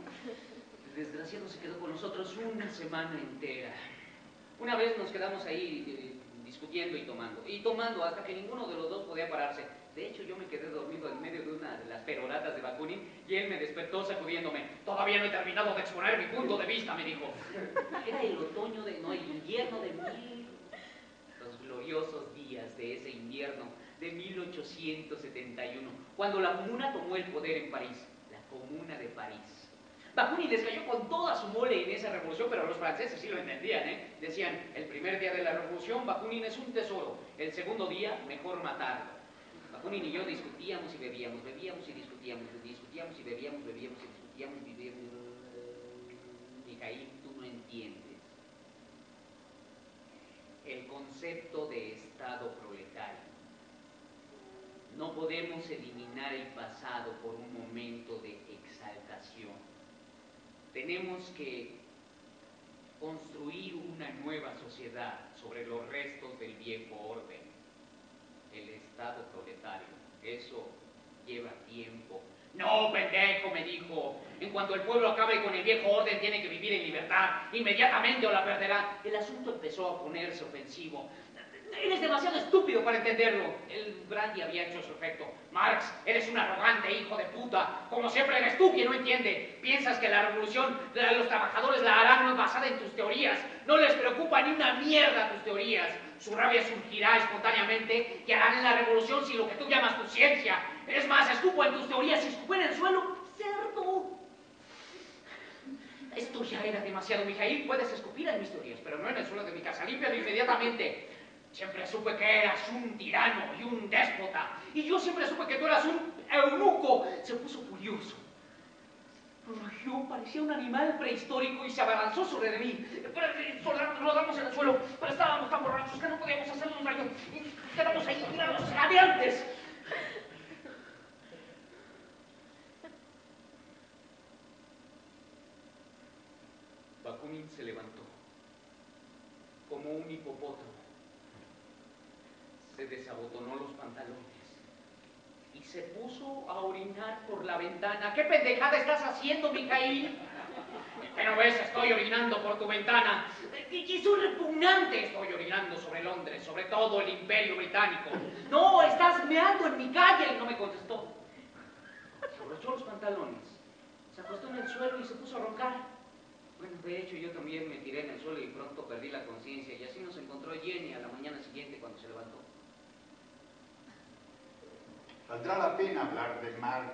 El desgraciado se quedó con nosotros una semana entera. Una vez nos quedamos ahí discutiendo y tomando hasta que ninguno de los dos podía pararse. De hecho, yo me quedé dormido en medio de una de las peroratas de Bakunin y él me despertó sacudiéndome. Todavía no he terminado de exponer mi punto de vista, me dijo. Era el otoño el invierno de los gloriosos días de ese invierno de 1871, cuando la Comuna tomó el poder en París, la Comuna de París. Bakunin les cayó con toda su mole en esa revolución, pero los franceses sí lo entendían, ¿eh? Decían: el primer día de la revolución, Bakunin es un tesoro. El segundo día, mejor matarlo. Bakunin y yo discutíamos y bebíamos, bebíamos y discutíamos, discutíamos y bebíamos, bebíamos y discutíamos y bebíamos. Mijail, tú no entiendes. El concepto de Estado proletario. No podemos eliminar el pasado por un momento de exaltación. Tenemos que construir una nueva sociedad sobre los restos del viejo orden, el Estado proletario. Eso lleva tiempo. No, pendejo, me dijo. En cuanto el pueblo acabe con el viejo orden, tiene que vivir en libertad, inmediatamente o la perderá. El asunto empezó a ponerse ofensivo. Eres demasiado estúpido para entenderlo. El brandy había hecho su efecto. Marx, eres un arrogante hijo de puta. Como siempre eres tú quien no entiende. Piensas que la revolución de los trabajadores la harán basada en tus teorías. No les preocupa ni una mierda tus teorías. Su rabia surgirá espontáneamente y harán en la revolución sin lo que tú llamas tu ciencia. Es más, escupo en tus teorías y escupo en el suelo. ¡Cerdo! Esto ya era demasiado, Mijail. Puedes escupir en mis teorías, pero no en el suelo de mi casa. Límpialo inmediatamente. Siempre supe que eras un tirano y un déspota. Y yo siempre supe que tú eras un eunuco. Se puso furioso. Rugió, parecía un animal prehistórico y se abalanzó sobre de mí. Rodamos en el suelo, pero estábamos tan borrachos que no podíamos hacernos daño. Y quedamos ahí tirados, jadeantes. Bakunin se levantó, como un hipopótamo. Se desabotonó los pantalones y se puso a orinar por la ventana. ¿Qué pendejada estás haciendo, Mikhail? ¿Qué no ves? Estoy orinando por tu ventana. Y soy repugnante. Estoy orinando sobre Londres, sobre todo el Imperio Británico. No, estás meando en mi calle. Y no me contestó. Se abrochó los pantalones, se acostó en el suelo y se puso a roncar. Bueno, de hecho, yo también me tiré en el suelo y pronto perdí la conciencia. Y así nos encontró Jenny a la mañana siguiente cuando se levantó. ¿Valdrá la pena hablar de Marx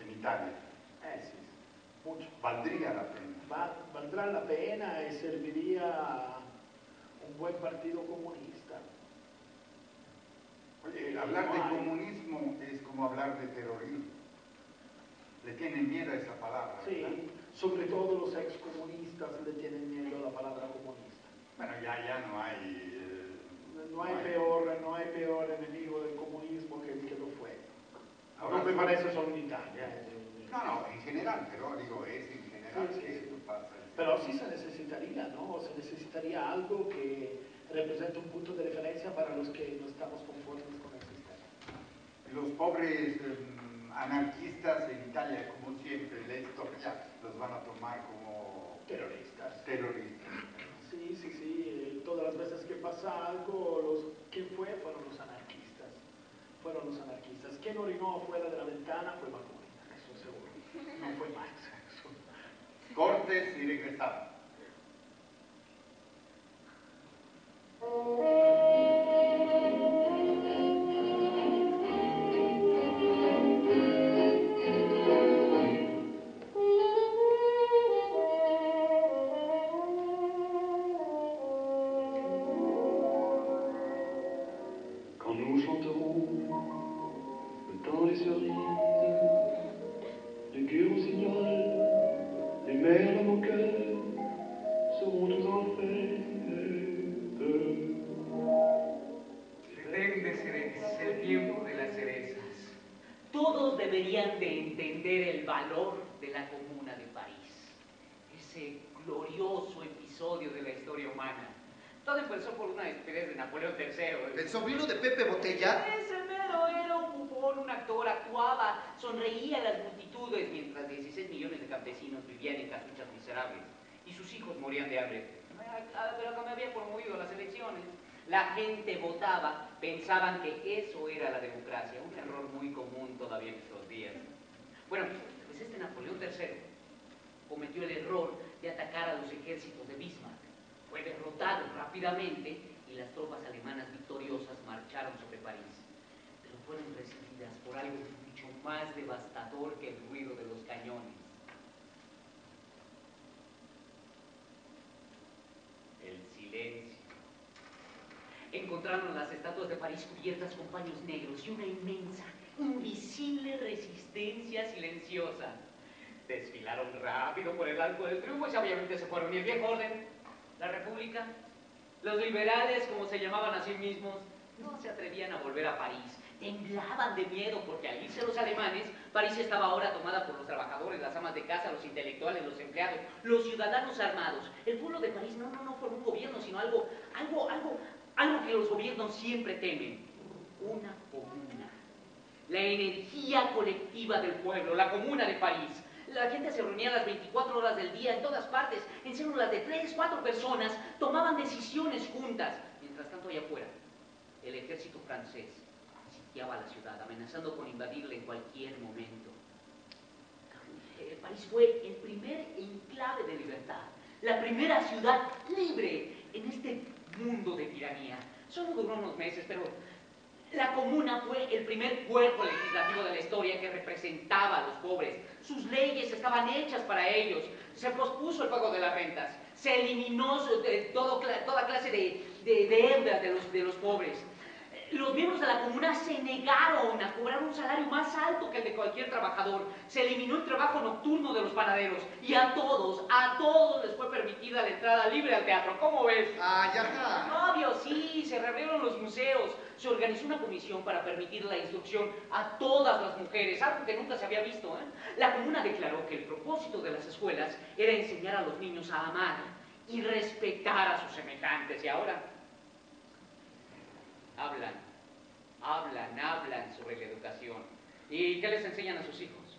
en Italia? Sí, mucho. ¿Valdría la pena? Valdrá la pena y serviría un buen partido comunista. Oye, hablar de comunismo es como hablar de terrorismo. Le tienen miedo a esa palabra, Sí, ¿verdad? sobre todo los excomunistas le tienen miedo a la palabra comunista. Bueno, ya no hay... No hay peor enemigo del comunismo que el que lo fue. Ahora No me parece solo en Italia. No, en general, pero digo, es en general Sí. que esto pasa. Pero sí se necesitaría, ¿no? Se necesitaría algo que represente un punto de referencia para los que no estamos conformes con el sistema. Los pobres anarquistas en Italia, como siempre, la historia los van a tomar como terroristas. Sí. Todas las veces que pasa algo, ¿quién fueron los anarquistas. Quien orinó afuera de la ventana fue Bakunin, eso seguro. No fue Marx. Cortes y regresamos. Quand nous chanterons le temps des cerises, les gueux rossignols, les merles moqueurs seront tous en fête. Es el tiempo de las cerezas. Todos deberían de entender el valor de la Comuna de París. Ese glorioso episodio de la historia humana. Todo empezó por una estupidez de Napoleón III. ¿El sobrino de Pepe Botella? Ese mero era un bufón, un actor, actuaba, sonreía a las multitudes mientras 16 millones de campesinos vivían en casuchas miserables y sus hijos morían de hambre. Pero que me había promovido las elecciones. La gente votaba, pensaban que eso era la democracia, un error muy común todavía en estos días. Bueno, pues este Napoleón III cometió el error de atacar a los ejércitos de Bismarck. Fue derrotado rápidamente y las tropas alemanas victoriosas marcharon sobre París. Pero fueron recibidas por algo mucho más devastador que el ruido de los cañones. El silencio. Encontraron las estatuas de París cubiertas con paños negros y una inmensa, invisible resistencia silenciosa. Desfilaron rápido por el Arco del Triunfo y obviamente se fueron. Y el viejo orden, la República, los liberales, como se llamaban a sí mismos, no se atrevían a volver a París. Temblaban de miedo porque al irse los alemanes, París estaba ahora tomada por los trabajadores, las amas de casa, los intelectuales, los empleados, los ciudadanos armados. El pueblo de París no fue un gobierno, sino algo que los gobiernos siempre temen. Una comuna. La energía colectiva del pueblo, la Comuna de París. La gente se reunía las 24 horas del día, en todas partes, en células de 3, 4 personas, tomaban decisiones juntas. Mientras tanto, allá afuera, el ejército francés sitiaba la ciudad, amenazando con invadirla en cualquier momento. París fue el primer enclave de libertad, la primera ciudad libre en este mundo de tiranía. Solo duró unos meses, pero la Comuna fue el primer cuerpo legislativo de la historia que representaba a los pobres. Sus leyes estaban hechas para ellos. Se pospuso el pago de las rentas. Se eliminó toda clase de deudas de los pobres. Los miembros de la Comuna se negaron a cobrar un salario más alto que el de cualquier trabajador. Se eliminó el trabajo nocturno de los panaderos. Y a todos les fue fue permitida la entrada libre al teatro. ¿Cómo ves? Ah, ya. Obvio, sí, se reabrieron los museos. Se organizó una comisión para permitir la instrucción a todas las mujeres, algo que nunca se había visto, ¿eh? La comuna declaró que el propósito de las escuelas era enseñar a los niños a amar y respetar a sus semejantes. Y ahora hablan sobre la educación. ¿Y qué les enseñan a sus hijos?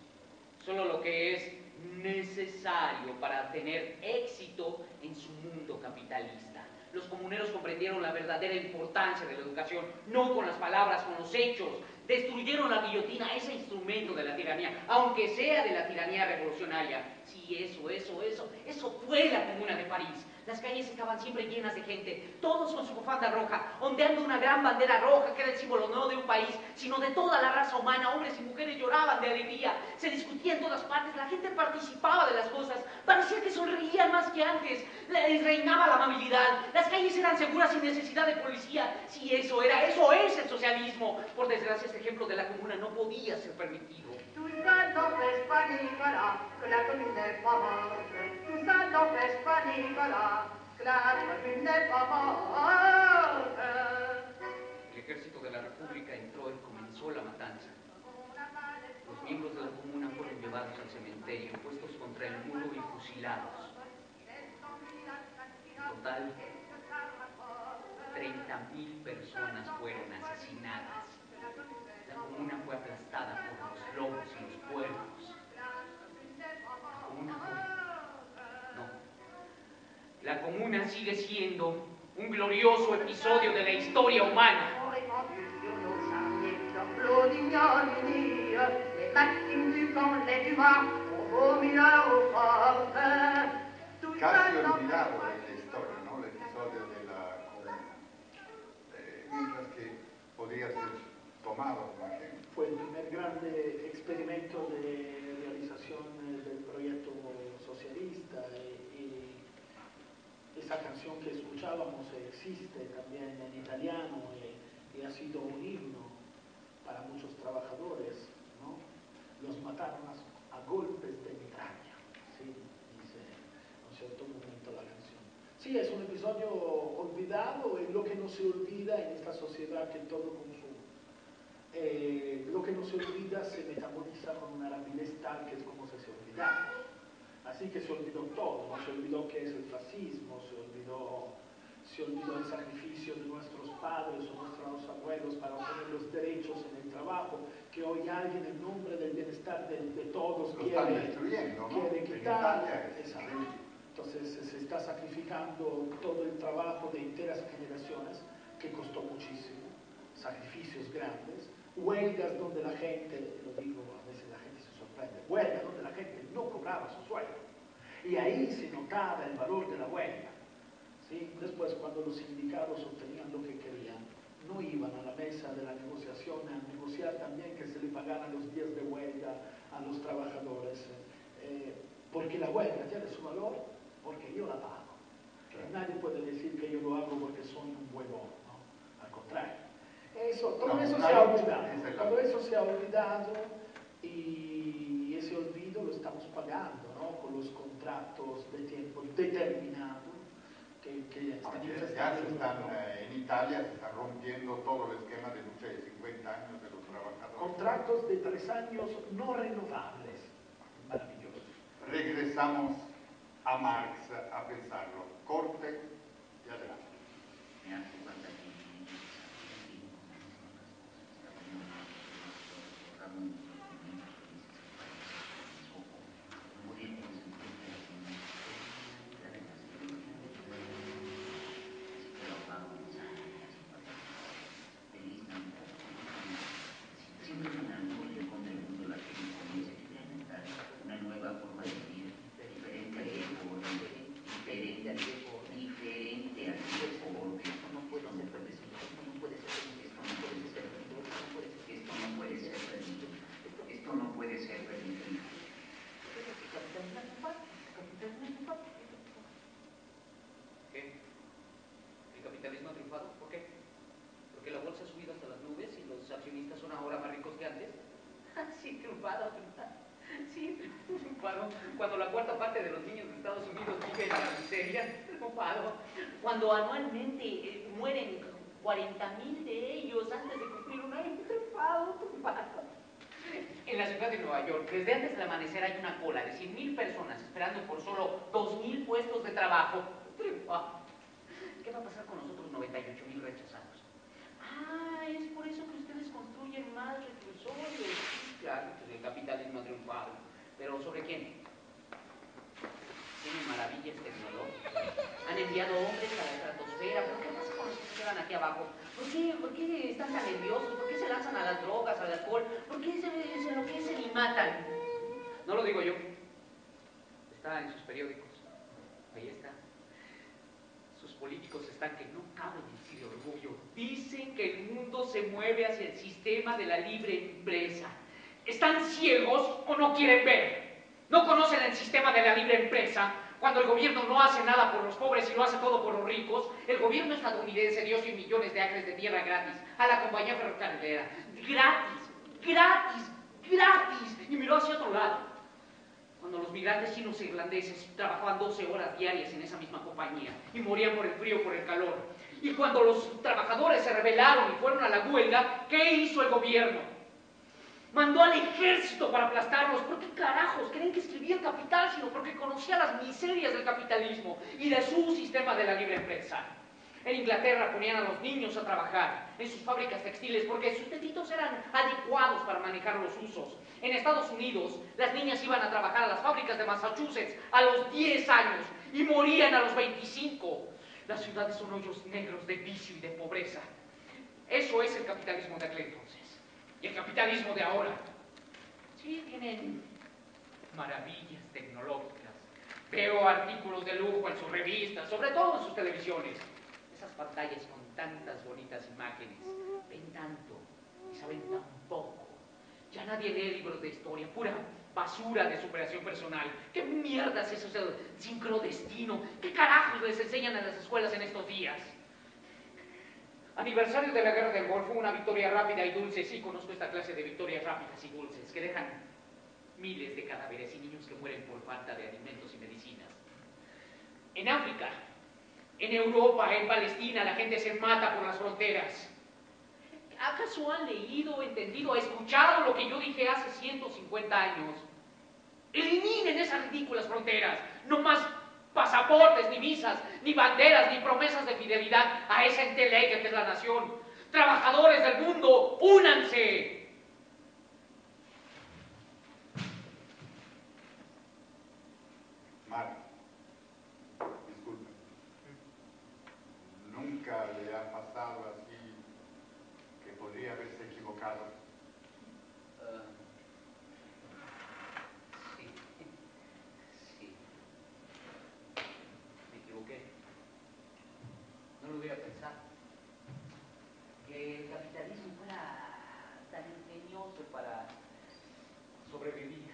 Solo lo que es necesario para tener éxito en su mundo capitalista. Los comuneros comprendieron la verdadera importancia de la educación, no con las palabras, con los hechos. Destruyeron la guillotina, ese instrumento de la tiranía, aunque sea de la tiranía revolucionaria. Sí, eso fue la Comuna de París. Las calles estaban siempre llenas de gente, todos con su bufanda roja, ondeando una gran bandera roja que era el símbolo no de un país, sino de toda la raza humana. Hombres y mujeres lloraban de alegría, se discutía en todas partes, la gente participaba de las cosas, parecía que sonreían más que antes, les reinaba la amabilidad, las calles eran seguras sin necesidad de policía. Sí, eso es el socialismo. Por desgracia, este ejemplo de la comuna no podía ser permitido. Tout ça n'empêche pas Nicolas que la commune n'est pas morte. Tout ça n'empêche pas Nicolas que la commune n'est pas morte. El ejército de la República entró y comenzó la matanza. Los miembros de la comuna fueron llevados al cementerio, puestos contra el muro y fusilados. En total, 30.000 personas fueron asesinadas. La comuna fue aplastada por los lobos y los cuervos. La comuna fue... No. La comuna sigue siendo un glorioso episodio de la historia humana. Casi olvidado de la historia, ¿no? El episodio de la comuna. Mientras que podría ser tomado como ejemplo. Fue el primer grande experimento de realización del proyecto socialista y esa canción que escuchábamos existe también en italiano y ha sido un himno para muchos trabajadores, ¿no? Los mataron a golpes de metralla, ¿sí? Dice en un cierto momento la canción. Sí, es un episodio olvidado, y lo que no se olvida en esta sociedad que todo consume. Lo que no se olvida se metaboliza con una rapidez tal que es como si se olvidara. Así que se olvidó todo, no se olvidó qué es el fascismo, se olvidó el sacrificio de nuestros padres o nuestros abuelos para obtener los derechos en el trabajo, que hoy alguien en nombre del bienestar de todos quiere quitar. Entonces se está sacrificando todo el trabajo de enteras generaciones, que costó muchísimo, sacrificios grandes, huelgas donde la gente, lo digo, a veces la gente se sorprende, huelgas donde la gente no cobraba su sueldo. Y ahí se notaba el valor de la huelga. ¿Sí? Después, cuando los sindicatos obtenían lo que querían, no iban a la mesa de la negociación a negociar también que se le pagaran los días de huelga a los trabajadores, porque la huelga tiene su valor, porque yo la pago. Nadie puede decir que yo lo hago porque soy un huevón, ¿no? Al contrario. Todo eso se ha olvidado y ese olvido lo estamos pagando, ¿no? Con los contratos de tiempo determinado que en Italia se está rompiendo todo el esquema de lucha de 50 años de los trabajadores. Contratos de 3 años no renovables. Maravilloso. Regresamos a Marx a pensarlo. Corte y adelante. Cuando la cuarta parte de los niños de Estados Unidos vive a la miseria, triunfado. Cuando anualmente mueren 40,000 de ellos antes de cumplir un año, triunfado. En la ciudad de Nueva York, desde antes del amanecer hay una cola de 100,000 personas esperando por solo 2,000 puestos de trabajo. Triunfado. ¿Qué va a pasar con los otros 98,000 rechazados? Ah, es por eso que ustedes construyen más reclusorios. Claro, pues el capitalismo ha triunfado. ¿Pero sobre quién? Tienen maravillas tecnológicas. Han enviado hombres a la estratosfera. ¿Pero qué pasa con los que se quedan aquí abajo? ¿Por qué están tan nerviosos? ¿Por qué se lanzan a las drogas, al alcohol? ¿Por qué se enloquecen y matan? No lo digo yo. Está en sus periódicos. Ahí está. Sus políticos están que no caben en sí de orgullo. Dicen que el mundo se mueve hacia el sistema de la libre empresa. ¿Están ciegos o no quieren ver? ¿No conocen el sistema de la libre empresa? Cuando el gobierno no hace nada por los pobres y lo hace todo por los ricos, el gobierno estadounidense dio 100 millones de acres de tierra gratis a la compañía ferrocarrilera. Gratis, gratis, gratis. Y miró hacia otro lado. Cuando los migrantes chinos e irlandeses trabajaban 12 horas diarias en esa misma compañía y morían por el frío, por el calor. Y cuando los trabajadores se rebelaron y fueron a la huelga, ¿qué hizo el gobierno? Mandó al ejército para aplastarlos. ¿Por qué carajos creen que escribía el Capital? Sino porque conocía las miserias del capitalismo y de su sistema de la libre empresa. En Inglaterra ponían a los niños a trabajar en sus fábricas textiles porque sus deditos eran adecuados para manejar los usos. En Estados Unidos, las niñas iban a trabajar a las fábricas de Massachusetts a los 10 años y morían a los 25. Las ciudades son hoyos negros de vicio y de pobreza. Eso es el capitalismo de aquel entonces. Y el capitalismo de ahora. Sí, tienen maravillas tecnológicas. Veo artículos de lujo en sus revistas, sobre todo en sus televisiones. Esas pantallas con tantas bonitas imágenes. Ven tanto y saben tan poco. Ya nadie lee libros de historia, pura basura de superación personal. ¿Qué mierdas es eso del sincrodestino? ¿Qué carajos les enseñan en las escuelas en estos días? Aniversario de la Guerra del Golfo, una victoria rápida y dulce. Sí, conozco esta clase de victorias rápidas y dulces que dejan miles de cadáveres y niños que mueren por falta de alimentos y medicinas. En África, en Europa, en Palestina, la gente se mata por las fronteras. ¿Acaso han leído, entendido, escuchado lo que yo dije hace 150 años? Eliminen esas ridículas fronteras. No más pasaportes, ni visas, ni banderas, ni promesas de fidelidad a esa entelequia que es la nación. Trabajadores del mundo, únanse. Mark, disculpe. ¿Nunca le ha pasado así que podría haberse equivocado? Sí. Me equivoqué. No lo hubiera pensado. Que el capitalismo fuera tan ingenioso para sobrevivir.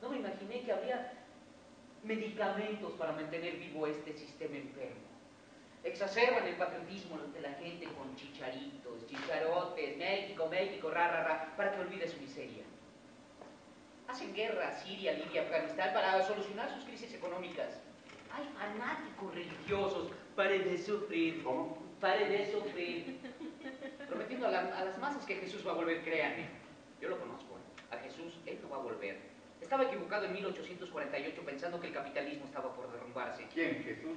No me imaginé que habría medicamentos para mantener vivo este sistema enfermo. Exacerban el patriotismo de la gente con chicharitos, chicharotes, México, México, ra, ra, ra, para que olvide su miseria. Hacen guerra a Siria, Libia, Afganistán para solucionar sus crisis económicas. Hay fanáticos religiosos. Pare de sufrir. ¿Cómo? Pare de sufrir. Prometiendo a las masas que Jesús va a volver, créanme. Yo lo conozco. A Jesús, Él no va a volver. Estaba equivocado en 1848 pensando que el capitalismo estaba por derrumbarse. ¿Quién? ¿Jesús?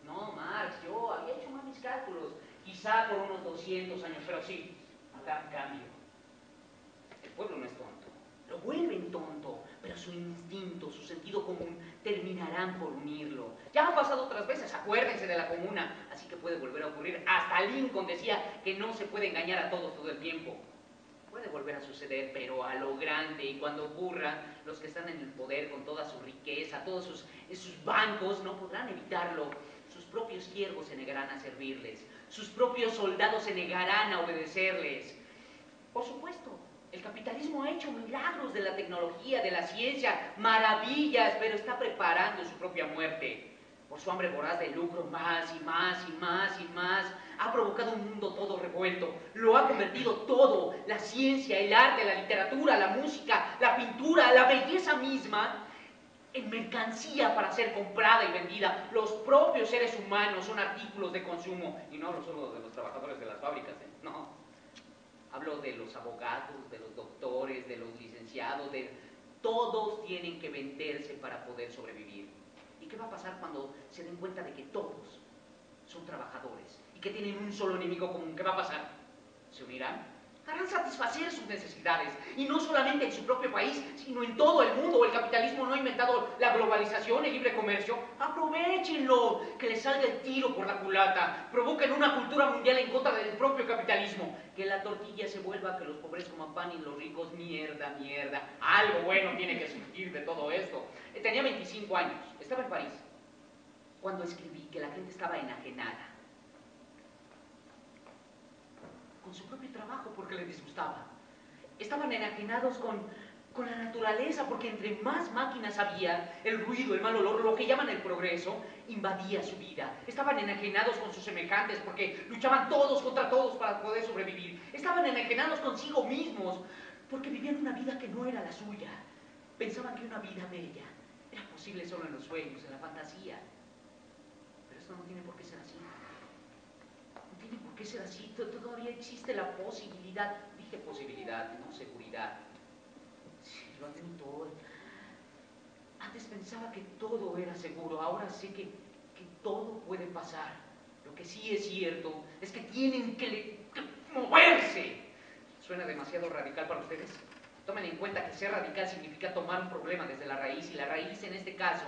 No, Marx, yo había hecho mal mis cálculos. Quizá por unos 200 años, pero sí, habrá cambio. El pueblo no es tonto. Lo vuelven tonto, pero su instinto, su sentido común terminarán por unirlo. Ya ha pasado otras veces, acuérdense de la Comuna, así que puede volver a ocurrir. Hasta Lincoln decía que no se puede engañar a todos todo el tiempo. Puede volver a suceder, pero a lo grande, y cuando ocurra, los que están en el poder con toda su riqueza, todos sus bancos, no podrán evitarlo. Sus propios siervos se negarán a servirles, sus propios soldados se negarán a obedecerles. Por supuesto, el capitalismo ha hecho milagros de la tecnología, de la ciencia, maravillas, pero está preparando su propia muerte. Por su hambre voraz de lucro, más y más y más y más, ha provocado un mundo todo revuelto. Lo ha convertido todo, la ciencia, el arte, la literatura, la música, la pintura, la belleza misma, en mercancía para ser comprada y vendida. Los propios seres humanos son artículos de consumo. Y no hablo solo de los trabajadores de las fábricas, no. Hablo de los abogados, de los doctores, de los licenciados, todos tienen que venderse para poder sobrevivir. ¿Y qué va a pasar cuando se den cuenta de que todos son trabajadores y que tienen un solo enemigo común? ¿Qué va a pasar? ¿Se unirán? Harán satisfacer sus necesidades, y no solamente en su propio país, sino en todo el mundo. El capitalismo no ha inventado la globalización, el libre comercio. Aprovechenlo, que les salga el tiro por la culata. Provoquen una cultura mundial en contra del propio capitalismo. Que la tortilla se vuelva, que los pobres coman pan y los ricos mierda, mierda. Algo bueno tiene que surgir de todo esto. Tenía 25 años, estaba en París, cuando escribí que la gente estaba enajenada con su propio trabajo porque les disgustaba. Estaban enajenados con la naturaleza, porque entre más máquinas había, el ruido, el mal olor, lo que llaman el progreso, invadía su vida. Estaban enajenados con sus semejantes porque luchaban todos contra todos para poder sobrevivir. Estaban enajenados consigo mismos porque vivían una vida que no era la suya. Pensaban que una vida bella era posible solo en los sueños, en la fantasía. Pero esto no tiene por qué ser así. No tiene por qué ser así. Todavía existe la posibilidad. Dije posibilidad, no seguridad. Sí, lo admito. Antes pensaba que todo era seguro. Ahora sé que todo puede pasar. Lo que sí es cierto es que tienen que moverse. ¿Suena demasiado radical para ustedes? Tomen en cuenta que ser radical significa tomar un problema desde la raíz, y la raíz en este caso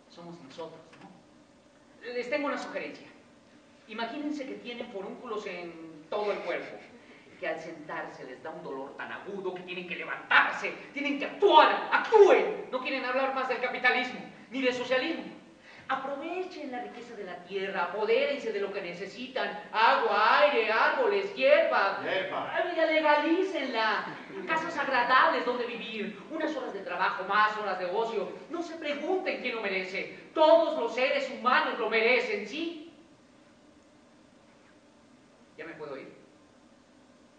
somos nosotros, ¿no? Les tengo una sugerencia. Imagínense que tienen forúnculos en todo el cuerpo, que al sentarse les da un dolor tan agudo que tienen que levantarse, tienen que actuar, actúen. No quieren hablar más del capitalismo ni del socialismo. Aprovechen la riqueza de la tierra, apodérense de lo que necesitan: agua, aire, árboles, hierba. Legalícenla. Casas agradables donde vivir, unas horas de trabajo, más horas de ocio. No se pregunten quién lo merece. Todos los seres humanos lo merecen, ¿sí? ¿Ya me puedo ir?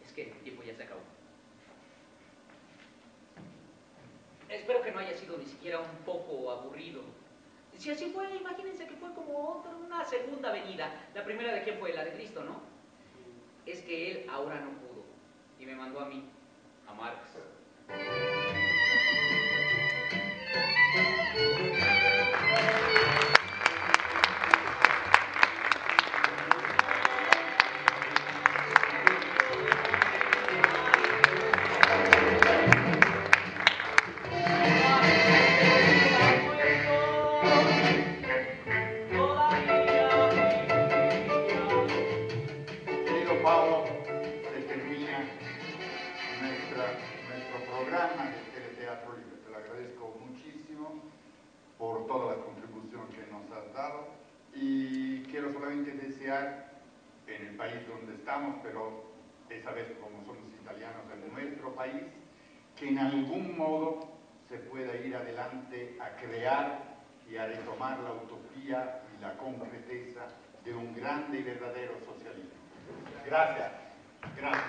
Es que el tiempo ya se acabó. Espero que no haya sido ni siquiera un poco aburrido. Si así fue, imagínense que fue como una segunda venida. La primera, ¿de quién fue? La de Cristo, ¿no? Es que él ahora no pudo y me mandó a mí, a Marx. Por toda la contribución que nos has dado, y quiero solamente desear, en el país donde estamos, pero esa vez como somos italianos en nuestro país, que en algún modo se pueda ir adelante a crear y a retomar la utopía y la concreteza de un grande y verdadero socialismo. Gracias. Gracias.